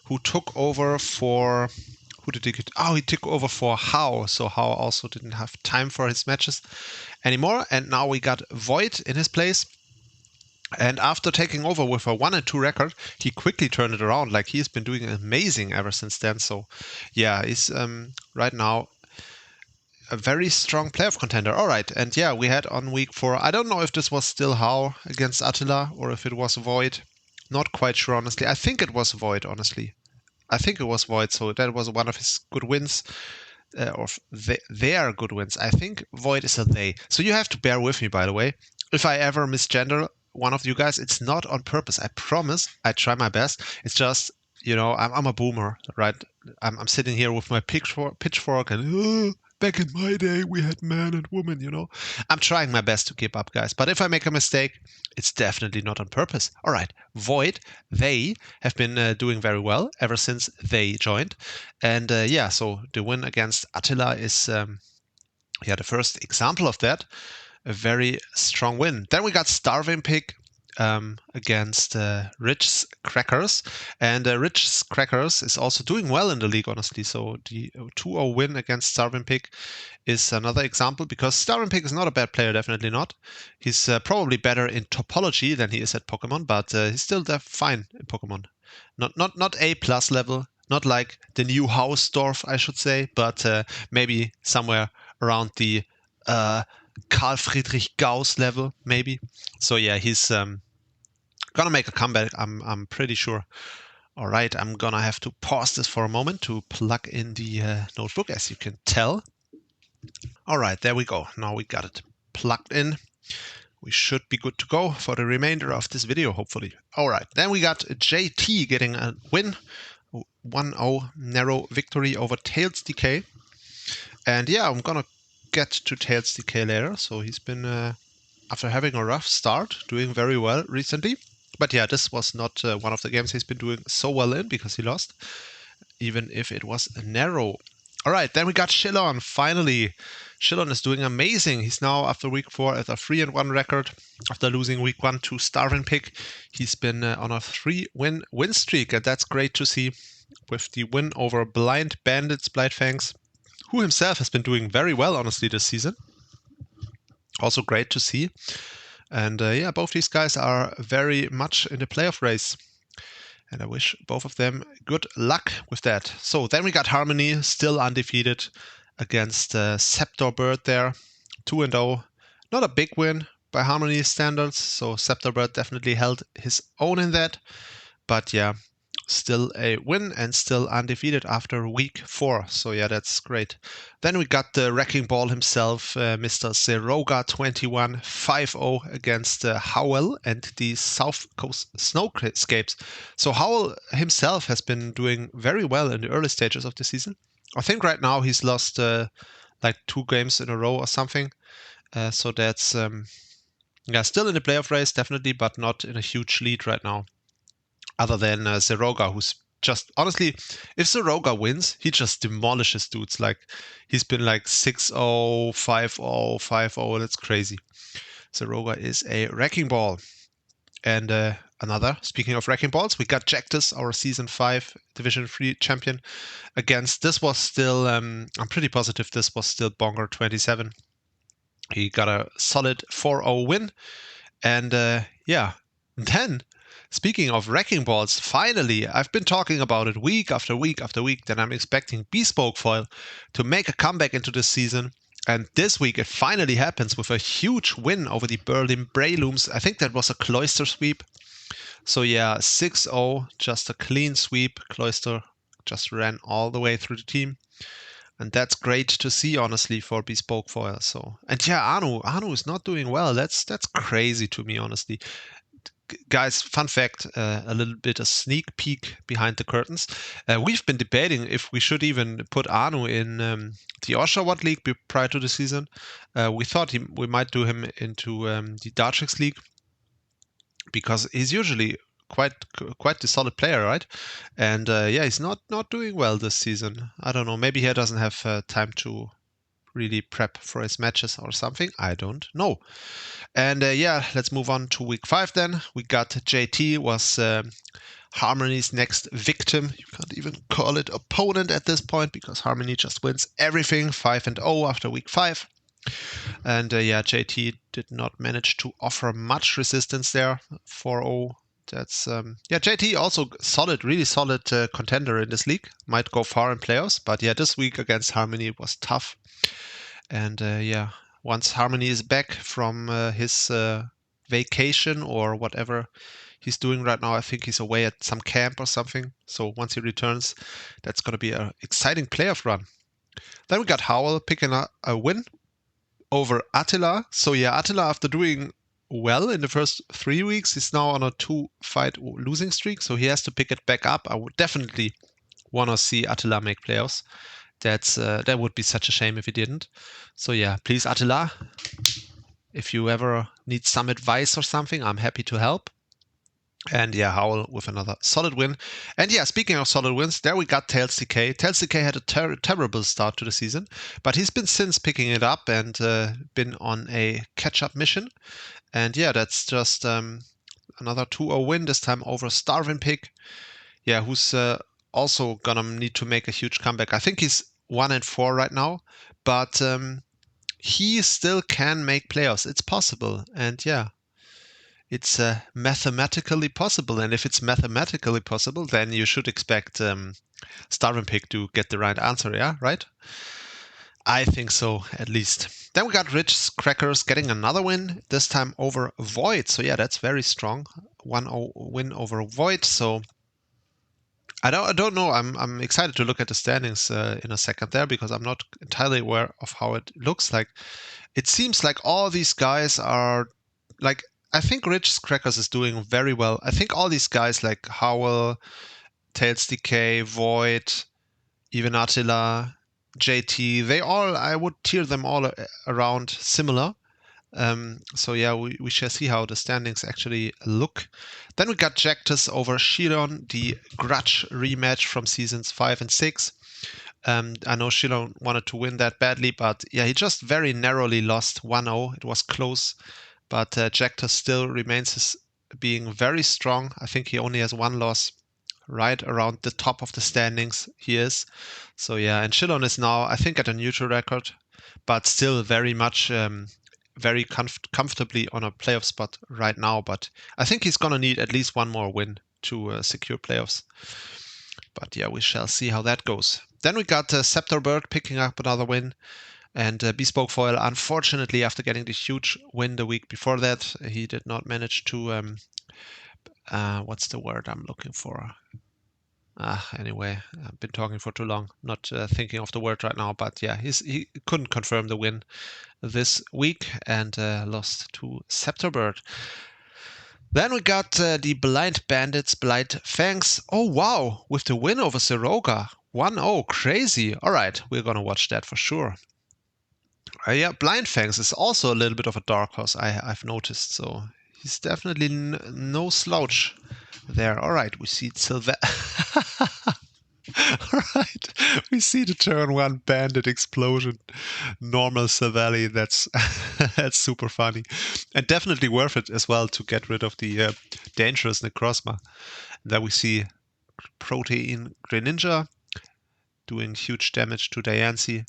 S1: who took over for... Who did he get? Oh, he took over for How. So How also didn't have time for his matches anymore. And now we got Void in his place. And after taking over with a 1-2 record, he quickly turned it around. Like, he's been doing amazing ever since then. So yeah, he's right now a very strong playoff contender. All right. And yeah, we had on week 4, I don't know if this was still How against Attila or if it was Void. Not quite sure, honestly. I think it was Void, honestly. I think it was Void, so that was one of his good wins, or their good wins. I think Void is a they. So you have to bear with me, by the way. If I ever misgender one of you guys, it's not on purpose. I promise. I try my best. It's just, I'm a boomer, right? I'm sitting here with my pitchfork and... back in my day, we had man and woman, I'm trying my best to keep up, guys. But if I make a mistake, it's definitely not on purpose. All right, Void, they have been doing very well ever since they joined. And yeah, so the win against Attila is the first example of that. A very strong win. Then we got Starving Pig against Rich's Crackers. And Rich's Crackers is also doing well in the league, honestly. So the 2-0 win against Starving Pig is another example, because Starving Pig is not a bad player, definitely not. He's probably better in topology than he is at Pokemon, but he's still fine in Pokemon. Not A+ level, not like the new Hausdorff, I should say, but maybe somewhere around the Carl Friedrich Gauss level, maybe. So yeah, he's gonna make a comeback, I'm pretty sure. All right, I'm gonna have to pause this for a moment to plug in the notebook, as you can tell. All right, there we go. Now we got it plugged in. We should be good to go for the remainder of this video, hopefully. All right, then we got JT getting a win. 1-0 narrow victory over Tails DK. And yeah, I'm gonna get to Tails DK later. So he's been, after having a rough start, doing very well recently. But yeah, this was not one of the games he's been doing so well in, because he lost, even if it was narrow. All right, then we got Shillon, finally. Shillon is doing amazing. He's now, after week 4, at a 3-1 record. After losing week 1 to Starving Pig, he's been on a 3-win streak, and that's great to see, with the win over Blind Bandits Blightfangs, who himself has been doing very well, honestly, this season. Also great to see. And yeah, both these guys are very much in the playoff race. And I wish both of them good luck with that. So then we got Harmony, still undefeated, against Scepter Bird there. 2-0. Not a big win by Harmony standards, so Scepter Bird definitely held his own in that. But yeah, still a win and still undefeated after week 4. So yeah, that's great. Then we got the Wrecking Ball himself, Mr. Zeroga21, 5-0 against Howell and the South Coast Snowscapes. So Howell himself has been doing very well in the early stages of the season. I think right now he's lost like 2 games in a row or something. So that's yeah, still in the playoff race, definitely, but not in a huge lead right now. Other than Zeroga, who's just honestly, if Soroga wins, he just demolishes dudes. Like he's been like 6-0, 5-0, 5-0. That's crazy. Soroga is a wrecking ball. And speaking of wrecking balls, we got Jactus, our Season 5 Division 3 champion, against, this was still, I'm pretty positive this was still Bonger 27. He got a solid 4-0 win. And then, speaking of wrecking balls, finally, I've been talking about it week after week after week, that I'm expecting Bespoke Foil to make a comeback into this season. And this week it finally happens with a huge win over the Berlin Braylooms. I think that was a Cloister sweep. So yeah, 6-0, just a clean sweep. Cloister just ran all the way through the team. And that's great to see, honestly, for Bespoke Foil. So, and yeah, Anu is not doing well. That's crazy to me, honestly. Guys, fun fact, a little bit a sneak peek behind the curtains. We've been debating if we should even put Anu in the Oshawott League prior to the season. We thought we might do him into the Dartrix League, because he's usually quite the solid player, right? And yeah, he's not doing well this season. I don't know. Maybe he doesn't have time to really prep for his matches or something. I don't know. And yeah, let's move on to week 5 then. We got JT was Harmony's next victim. You can't even call it opponent at this point, because Harmony just wins everything, 5-0 after week 5. And yeah, JT did not manage to offer much resistance there. 4-0. That's yeah, JT also solid, really solid contender in this league. Might go far in playoffs, but yeah, this week against Harmony was tough. And yeah, once Harmony is back from his vacation or whatever he's doing right now, I think he's away at some camp or something. So once he returns, that's going to be an exciting playoff run. Then we got Howell picking up a win over Attila. So yeah, Attila, after doing well in the first 3 weeks, is now on a 2-fight losing streak. So he has to pick it back up. I would definitely want to see Attila make playoffs. That would be such a shame if he didn't. So yeah, please, Attila, if you ever need some advice or something, I'm happy to help. And yeah, Howl with another solid win. And yeah, speaking of solid wins, there we got Tails DK. Tails DK had a terrible start to the season, but he's been since picking it up and been on a catch-up mission. And yeah, that's just another 2-0 win, this time over Starvin Pig. Yeah, who's also gonna need to make a huge comeback. I think he's 1-4 right now, but he still can make playoffs. It's possible. And yeah, it's mathematically possible. And if it's mathematically possible, then you should expect Starvin Pig to get the right answer, yeah, right? I think so, at least. Then we got Rich Crackers getting another win, this time over Void. So yeah, that's very strong. 1-0 win over Void. So I don't know. I'm excited to look at the standings in a second there, because I'm not entirely aware of how it looks like. It seems like all these guys are like, I think Rich Crackers is doing very well. I think all these guys like Howell, Tails DK, Void, even Attila, JT, they all, I would tier them all around similar. So yeah, we shall see how the standings actually look. Then we got Jactus over Shilon, the grudge rematch from seasons 5 and 6. I know Shilon wanted to win that badly, but yeah, he just very narrowly lost 1-0. It was close, but Jactus still remains being very strong. I think he only has one loss, right around the top of the standings he is. So yeah, and Shilon is now, I think, at a neutral record, but still very much very comfortably on a playoff spot right now. But I think he's going to need at least one more win to secure playoffs. But yeah, we shall see how that goes. Then we got Scepter Bird picking up another win. And Bespoke Foil, unfortunately, after getting the huge win the week before that, he did not manage to, what's the word I'm looking for? Anyway, I've been talking for too long, not thinking of the word right now. But yeah, he couldn't confirm the win this week and lost to Scepterbird. Then we got the Blind Bandits, Blind Fangs. Oh wow, with the win over Siroga. 1-0, crazy. All right, we're gonna watch that for sure. Yeah, Blind Fangs is also a little bit of a dark horse, I've noticed. So He's definitely no slouch there. All right, we see Sylve. All right, we see the turn one bandit explosion. Normal Savelli. That's that's super funny, and definitely worth it as well to get rid of the dangerous Necrozma. There we see Protein Greninja doing huge damage to Diancie.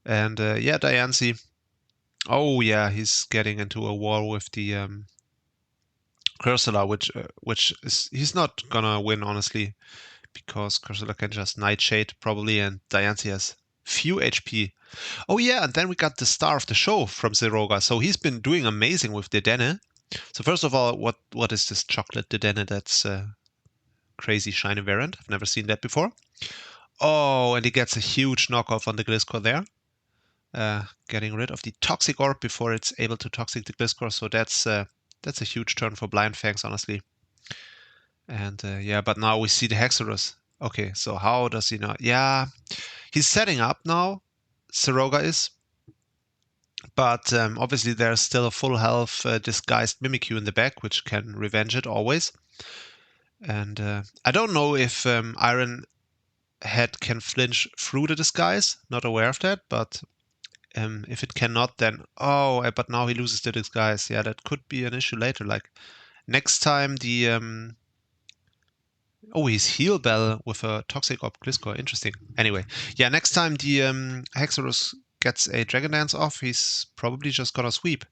S1: And yeah, Diancie. Oh yeah, he's getting into a war with the Cursula, which is he's not gonna win honestly, because Cursula can just Nightshade probably, and Diancie has few HP. Oh yeah, and then we got the star of the show from Zeroga. So he's been doing amazing with Dedenne. So first of all, what is this chocolate Dedenne? That's crazy shiny variant. I've never seen that before. Oh, and he gets a huge knockoff on the Gliscor there. Getting rid of the Toxic Orb before it's able to Toxic the Gliscor. So that's a huge turn for Blind Fangs, honestly. And yeah, but now we see the Hexorus. Okay, so how does he know? Yeah, he's setting up now. Seroga is. But obviously there's still a full health disguised Mimikyu in the back, which can revenge it always. And I don't know if Iron Head can flinch through the disguise. Not aware of that, but if it cannot, then but now he loses the disguise. Yeah, that could be an issue later. Like next time the he's Heal Bell with a Toxic Orb Gliscor. Interesting. Anyway, yeah, next time the Hexorus gets a Dragon Dance off, he's probably just gonna sweep.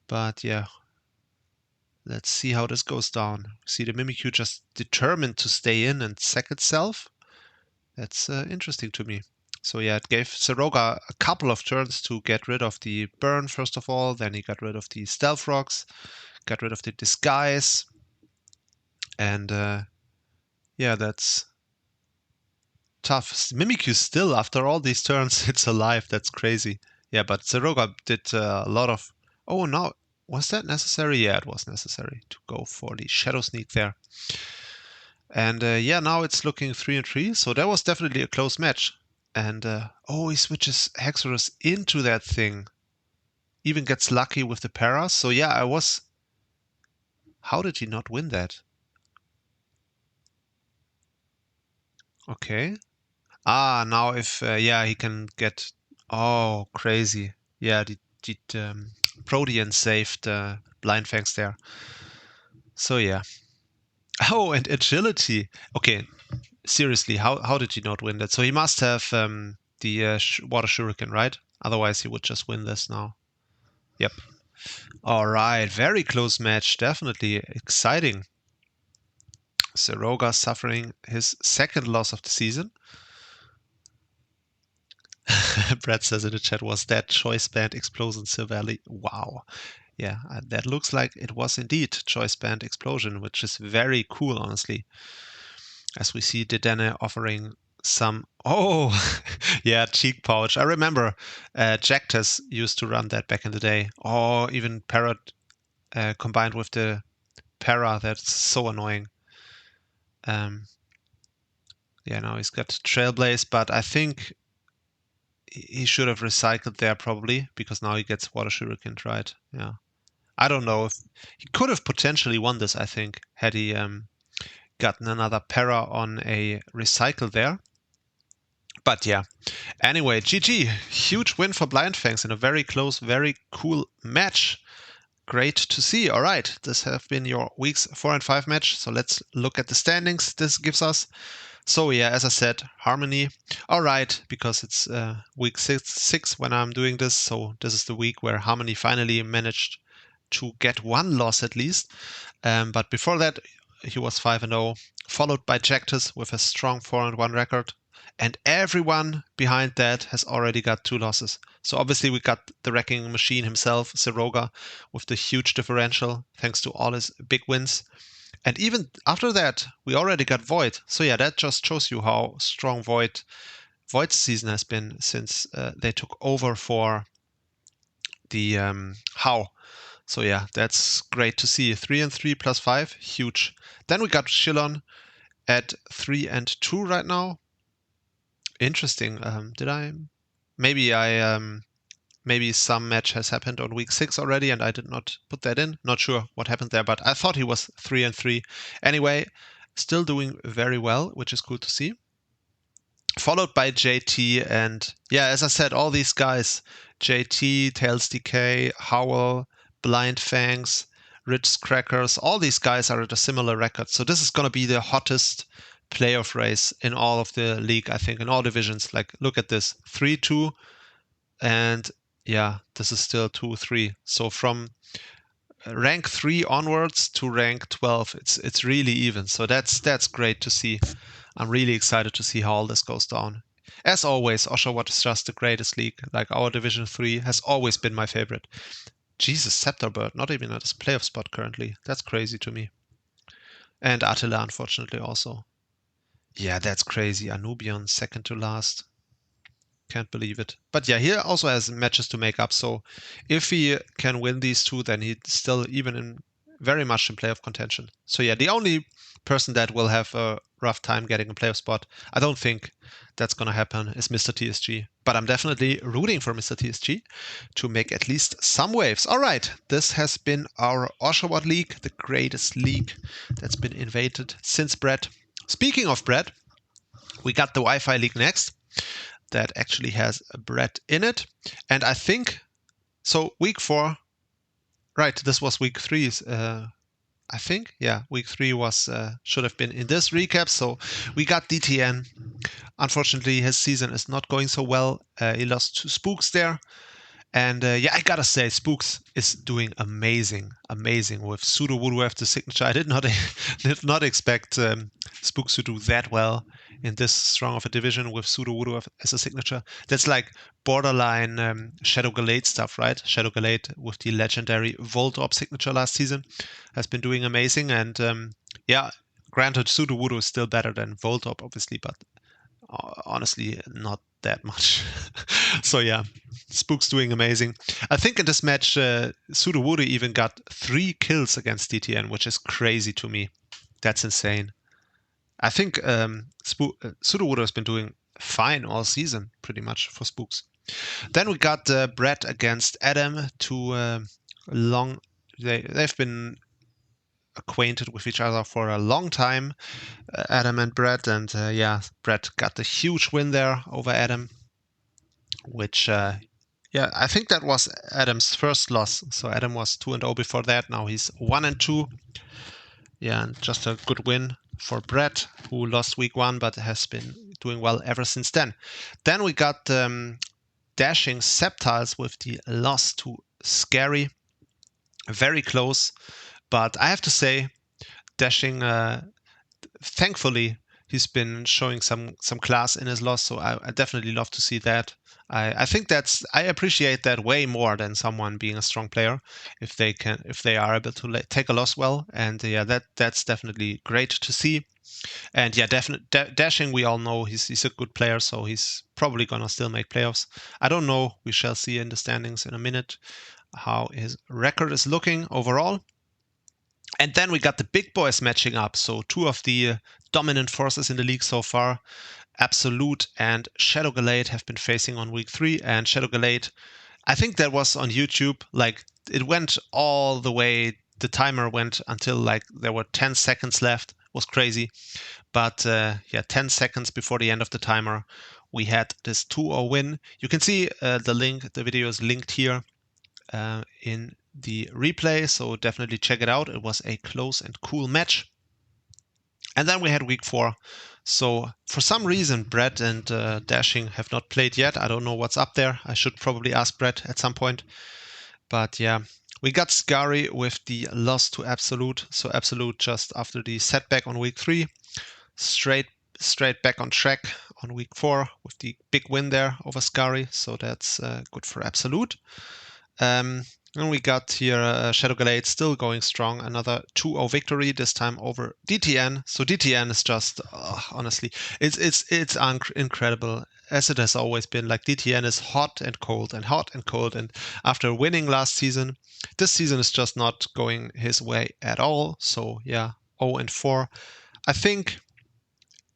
S1: But yeah, let's see how this goes down. See the Mimikyu just determined to stay in and sack itself. That's interesting to me. So yeah, it gave Seroga a couple of turns to get rid of the burn first of all. Then he got rid of the stealth rocks, got rid of the disguise, and yeah, that's tough. Mimikyu still, after all these turns, it's alive. That's crazy. Yeah, but Seroga did a lot of. Oh no, was that necessary? Yeah, it was necessary to go for the Shadow Sneak there. And yeah, now it's looking 3-3. So that was definitely a close match. And he switches Hexorus into that thing. Even gets lucky with the para. So yeah, how did he not win that? Okay. Now if he can get. Oh, crazy. Yeah, the Protean saved Blind Fangs there. So yeah. Oh, and agility. Okay, seriously, how did he not win that? So he must have the Water Shuriken, right? Otherwise, he would just win this now. Yep. All right, very close match. Definitely exciting. Seroga suffering his second loss of the season. Brad says in the chat, was that Choice Band Explosion Silverly? Wow. Yeah, that looks like it was indeed Choice Band Explosion, which is very cool, honestly. As we see Dedenne offering some. Oh, yeah, cheek pouch. I remember Jactus used to run that back in the day. Oh, even Parrot combined with the Para. That's so annoying. Yeah, now he's got Trailblaze, but I think he should have recycled there probably, because now he gets Water Shuriken, right? Yeah. I don't know if he could have potentially won this, I think, had he gotten another para on a recycle there. But yeah. Anyway, GG. Huge win for Blind Fangs in a very close, very cool match. Great to see. All right, this have been your weeks 4 and 5 match. So let's look at the standings this gives us. So yeah, as I said, Harmony. All right, because it's week six when I'm doing this. So this is the week where Harmony finally managed to get one loss at least. But before that, he was 5-0, followed by Jactus with a strong 4-1 record. And everyone behind that has already got 2 losses. So obviously we got the wrecking machine himself, Seroga, with the huge differential, thanks to all his big wins. And even after that, we already got Void. So yeah, that just shows you how strong Void's season has been since they took over for the How. So yeah, that's great to see. 3 and 3 plus 5, huge. Then we got Shillon at 3 and 2 right now. Interesting. Maybe I maybe some match has happened on week 6 already and I did not put that in. Not sure what happened there, but I thought he was 3-3. Anyway, still doing very well, which is cool to see. Followed by JT, and yeah, as I said, all these guys, JT, Tails DK, Howell, Blind Fangs, Rich Crackers, all these guys are at a similar record. So this is going to be the hottest playoff race in all of the league, I think, in all divisions. Like, look at this, 3-2, and yeah, this is still 2-3. So from rank 3 onwards to rank 12, it's really even. So that's great to see. I'm really excited to see how all this goes down. As always, Oshawott is just the greatest league. Like, our Division 3 has always been my favorite. Jesus, Scepterbird, not even at his playoff spot currently. That's crazy to me. And Attila, unfortunately, also. Yeah, that's crazy. Anubion, second to last. Can't believe it. But yeah, he also has matches to make up. So if he can win these two, then he's still even in very much in playoff contention. So yeah, the only person that will have a rough time getting a playoff spot, I don't think that's going to happen, is Mr. TSG. But I'm definitely rooting for Mr. TSG to make at least some waves. All right, this has been our Oshawott League, the greatest league that's been invaded since Brett. Speaking of Brett, we got the Wi-Fi League next. That actually has a Brett in it. And I think, so week 4, right, this was week 3, I think, yeah, week 3 was should have been in this recap. So we got DTN. Unfortunately, his season is not going so well. He lost to Spooks there. And yeah, I gotta say, Spooks is doing amazing with Pseudo Voodoo as the signature. I did not expect Spooks to do that well in this strong of a division with Pseudo Voodoo as a signature. That's like borderline Shadow Galate stuff, right? Shadow Galate with the legendary Voltorb signature last season has been doing amazing. And yeah, granted, Pseudo Voodoo is still better than Voltorb, obviously, but honestly, not that much. So yeah, Spook's doing amazing. I think in this match, Pseudo Voodoo even got 3 kills against DTN, which is crazy to me. That's insane. I think Pseudo Voodoo has been doing fine all season, pretty much, for Spooks. Then we got Brett against Adam. They've been acquainted with each other for a long time, Adam and Brett, and yeah, Brett got the huge win there over Adam, which yeah, I think that was Adam's first loss. So Adam was 2-0 before that. Now he's 1-2. Yeah, and just a good win for Brett, who lost week 1 but has been doing well ever since then. Then we got Dashing Septiles with the loss to Scary. Very close, but I have to say, Dashing, thankfully, he's been showing some class in his loss, so I definitely love to see that. I think I appreciate that way more than someone being a strong player if they are able to take a loss well. And yeah, that's definitely great to see. And yeah, Dashing, we all know he's a good player, so he's probably gonna still make playoffs. I don't know. We shall see in the standings in a minute how his record is looking overall. And then we got the big boys matching up. So 2 of the dominant forces in the league so far, Absolute and Shadow Galate, have been facing on week 3. And Shadow Galate, I think that was on YouTube. Like, it went all the way. The timer went until like there were 10 seconds left. It was crazy. But yeah, 10 seconds before the end of the timer, we had this 2-0 win. You can see the video is linked here in the replay, so definitely check it out. It was a close and cool match. And then we had week 4. So for some reason, Brett and Dashing have not played yet. I don't know what's up there. I should probably ask Brett at some point. But yeah, we got Scary with the loss to Absolute. So Absolute, just after the setback on week 3, straight back on track on week 4 with the big win there over Scary. So that's good for Absolute. And we got here Shadow Galate still going strong. Another 2-0 victory, this time over DTN. So DTN is just, honestly, it's incredible, as it has always been. Like, DTN is hot and cold and hot and cold. And after winning last season, this season is just not going his way at all. So yeah, 0-4. I think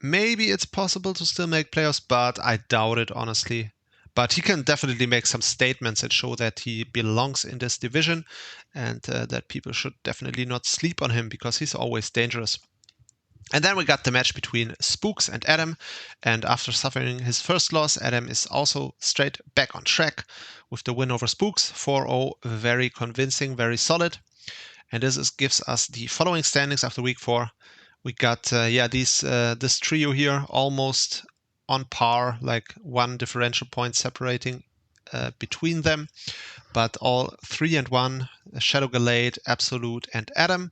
S1: maybe it's possible to still make playoffs, but I doubt it, honestly. But he can definitely make some statements and show that he belongs in this division, and that people should definitely not sleep on him because he's always dangerous. And then we got the match between Spooks and Adam. And after suffering his first loss, Adam is also straight back on track with the win over Spooks. 4-0, very convincing, very solid. And gives us the following standings after week 4. We got, this trio here almost on par, like one differential point separating between them. But all 3-1, Shadow Galade, Absolute, and Adam.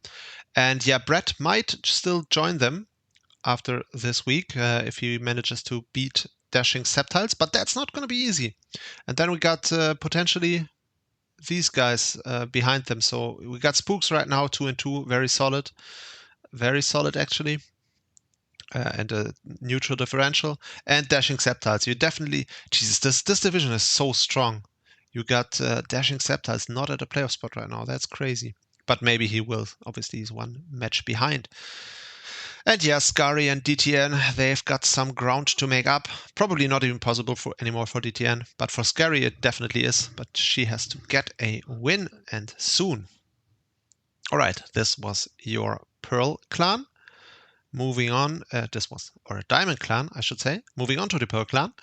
S1: And yeah, Brett might still join them after this week if he manages to beat Dashing Septiles, but that's not going to be easy. And then we got potentially these guys behind them. So we got Spooks right now, 2-2, very solid actually, and a neutral differential. And Dashing Septiles, you definitely, Jesus, this division is so strong. You got Dashing Septiles not at a playoff spot right now. That's crazy. But maybe he will. Obviously, he's one match behind. And yeah, Scary and DTN, they've got some ground to make up. Probably not even possible anymore for DTN, but for Scary it definitely is. But she has to get a win, and soon. All right, this was your Pearl clan. Moving on, or a Diamond clan, I should say. Moving on to the Pearl clan,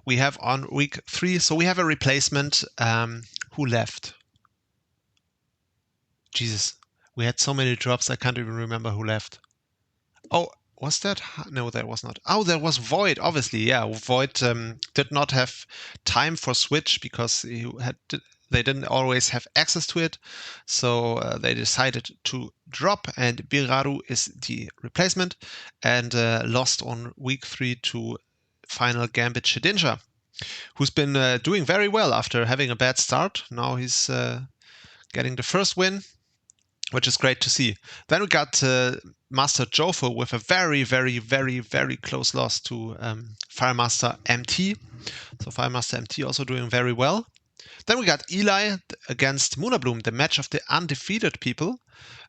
S1: we have on week 3, so we have a replacement. Who left? Jesus, we had so many drops, I can't even remember who left. Oh, was that? No, that was not. Oh, there was Void, obviously. Yeah, Void did not have time for Switch because they didn't always have access to it. So they decided to drop, and Biraru is the replacement, and lost on week 3 to Final Gambit Shedinja, who's been doing very well after having a bad start. Now he's getting the first win, which is great to see. Then we got Master Jofo with a very, very, very, very close loss to Firemaster MT. So Firemaster MT also doing very well. Then we got Eli against Moonabloom, the match of the undefeated people.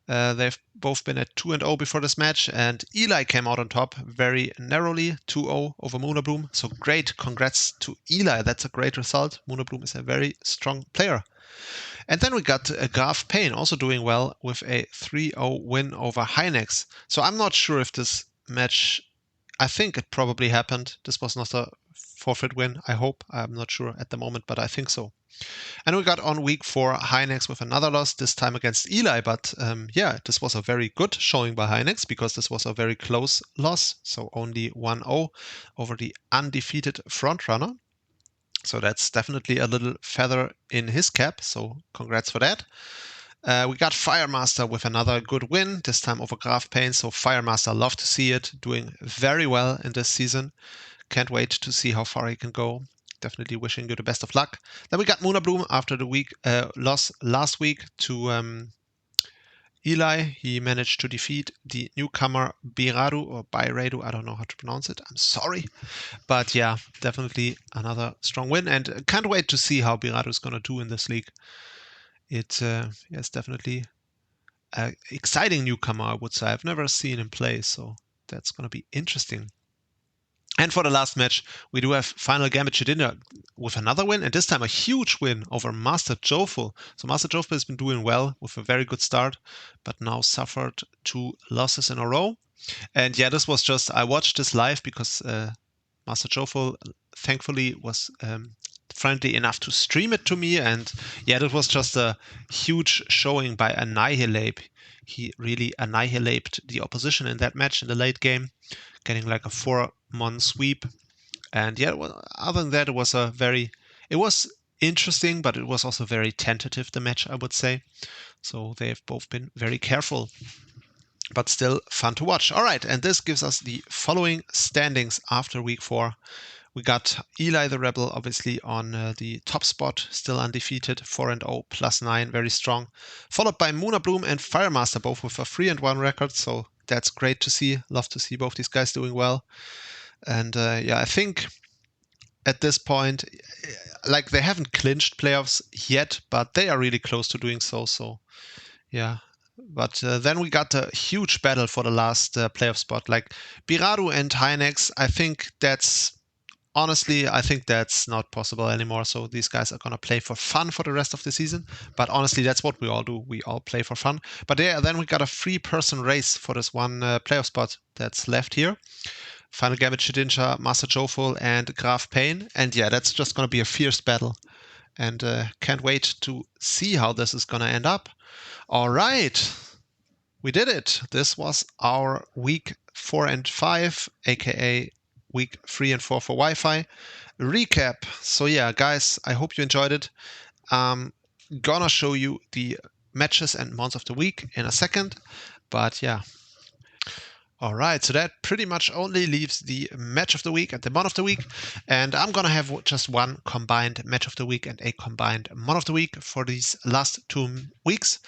S1: They've both been at 2-0 before this match, and Eli came out on top very narrowly, 2-0 over Moonabloom. So great, congrats to Eli. That's a great result. Moonabloom is a very strong player. And then we got Graf Payne also doing well with a 3-0 win over Hynex. So I'm not sure if this match, I think it probably happened. This was not a forfeit win, I hope. I'm not sure at the moment, but I think so. And we got on week 4 Hynex with another loss, this time against Eli. But yeah, this was a very good showing by Hynex because this was a very close loss. So only 1-0 over the undefeated frontrunner. So that's definitely a little feather in his cap. So congrats for that. We got Firemaster with another good win, this time over Graf Payne. So Firemaster, love to see it, doing very well in this season. Can't wait to see how far he can go. Definitely wishing you the best of luck. Then we got Moonabloom after the loss last week to Eli. He managed to defeat the newcomer Biraru or Biraru. I don't know how to pronounce it. I'm sorry. But yeah, definitely another strong win. And can't wait to see how Biraru is going to do in this league. It's definitely an exciting newcomer, I would say. I've never seen him play, so that's going to be interesting. And for the last match, we do have Final Gambit Shedinja with another win, and this time a huge win over Master Joful. So Master Joful has been doing well with a very good start, but now suffered 2 losses in a row. And yeah, this was just, I watched this live because Master Joful thankfully was friendly enough to stream it to me. And yeah, that was just a huge showing by Annihilate. He really annihilated the opposition in that match in the late game, getting like a 4-mon sweep. And yeah, other than that, it was interesting, but it was also very tentative, the match, I would say. So they've both been very careful, but still fun to watch. All right, and this gives us the following standings after week 4. We got Eli the Rebel, obviously, on the top spot, still undefeated, 4-0, +9, very strong. Followed by Moonabloom and Firemaster, both with a 3-1 record, so that's great to see. Love to see both these guys doing well. And yeah, I think at this point, like they haven't clinched playoffs yet, but they are really close to doing so. So yeah. But then we got a huge battle for the last playoff spot. Like Biraru and Hynex, I think that's honestly, I think that's not possible anymore. So these guys are gonna play for fun for the rest of the season. But honestly, that's what we all do. We all play for fun. But yeah, then we got a 3-person race for this one playoff spot that's left here. Final Gambit, Shedinja, Master Joful, and Graf Payne. And yeah, that's just gonna be a fierce battle. And can't wait to see how this is gonna end up. All right, we did it. This was our week 4 and 5, aka week 3 and 4 for Wi-Fi recap. So yeah, guys, I hope you enjoyed it. Gonna show you the matches and months of the week in a second, but yeah. All right, so that pretty much only leaves the match of the week and the month of the week. And I'm going to have just one combined match of the week and a combined month of the week for these last 2 weeks.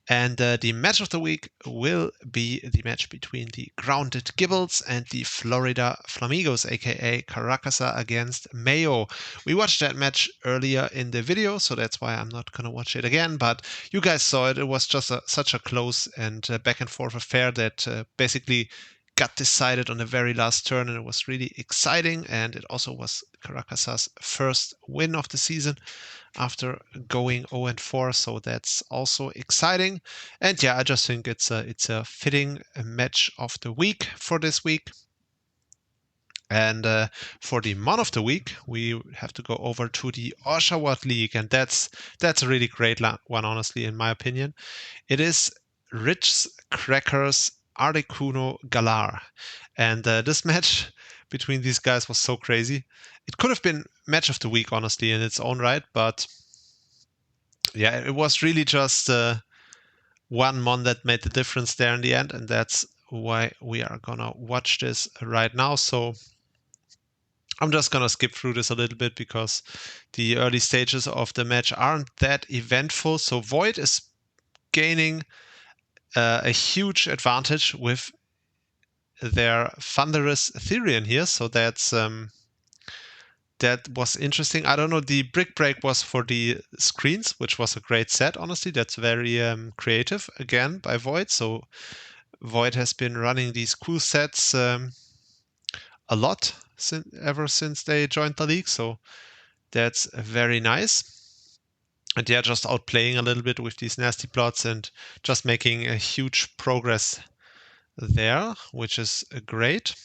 S1: And the match of the week will be the match between the Grounded Gibbles and the Florida Flamingos, aka Caracasa against Mayo. We watched that match earlier in the video, so that's why I'm not going to watch it again. But you guys saw it. It was just such a close and back and forth affair that basically got decided on the very last turn, and it was really exciting. And it also was Caracasa's first win of the season after going 0-4, so that's also exciting. And yeah, I just think it's a fitting match of the week for this week. And for the month of the week, we have to go over to the Oshawott League, and that's a really great one, honestly, in my opinion. It is Ritz Crackers Articuno Galar. And this match between these guys was so crazy. It could have been match of the week, honestly, in its own right. But yeah, it was really just one mon that made the difference there in the end. And that's why we are going to watch this right now. So I'm just going to skip through this a little bit because the early stages of the match aren't that eventful. So Void is gaining a huge advantage with their Thunderous Therian here, so that's that was interesting. I don't know, the Brick Break was for the screens, which was a great set, honestly. That's very creative, again, by Void. So Void has been running these cool sets a lot ever since they joined the league, so that's very nice. And yeah, just outplaying a little bit with these nasty plots and just making a huge progress there, which is great.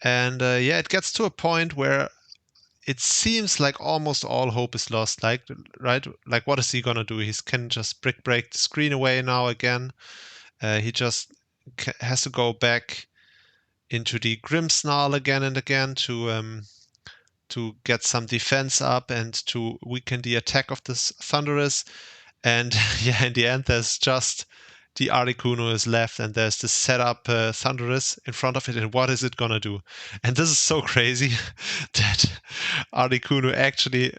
S1: And yeah, it gets to a point where it seems like almost all hope is lost. Like, right? Like, what is he gonna do? He can just brick break the screen away now again. He just has to go back into the Grimmsnarl again and again to get some defense up and to weaken the attack of this Thunderous. And yeah, in the end, there's just the Articuno is left, and there's the setup Thunderous in front of it, and what is it gonna do? And this is so crazy that Articuno actually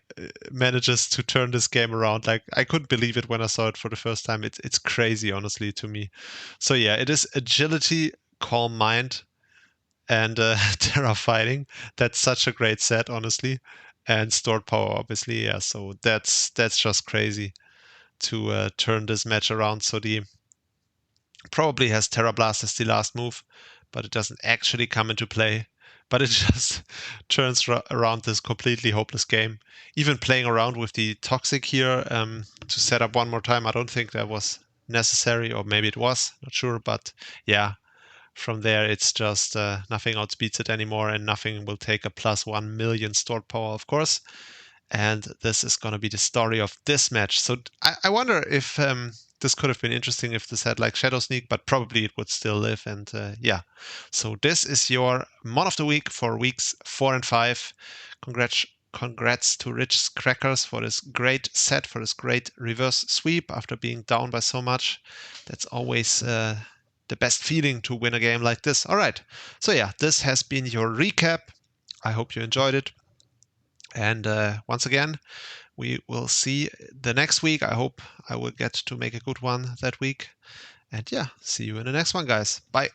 S1: manages to turn this game around. Like, I couldn't believe it when I saw it for the first time. It's crazy, honestly, to me. So yeah, it is Agility, Calm Mind, and Terra Fighting. That's such a great set, honestly. And Stored Power, obviously, yeah. So that's just crazy to turn this match around. So the probably has Terra Blast as the last move, but it doesn't actually come into play. But it just turns around this completely hopeless game. Even playing around with the Toxic here to set up one more time, I don't think that was necessary, or maybe it was, not sure. But yeah, from there it's just nothing outspeeds it anymore, and nothing will take a +1 million stored power, of course. And this is going to be the story of this match. So I wonder if this could have been interesting if this had like Shadow Sneak, but probably it would still live. And yeah, so this is your Mon of the Week for weeks 4 and 5. Congrats to Rich Crackers for this great set, for this great reverse sweep after being down by so much. That's always the best feeling to win a game like this. All right, so yeah, this has been your recap. I hope you enjoyed it. And once again, we will see the next week. I hope I will get to make a good one that week. And yeah, see you in the next one, guys. Bye.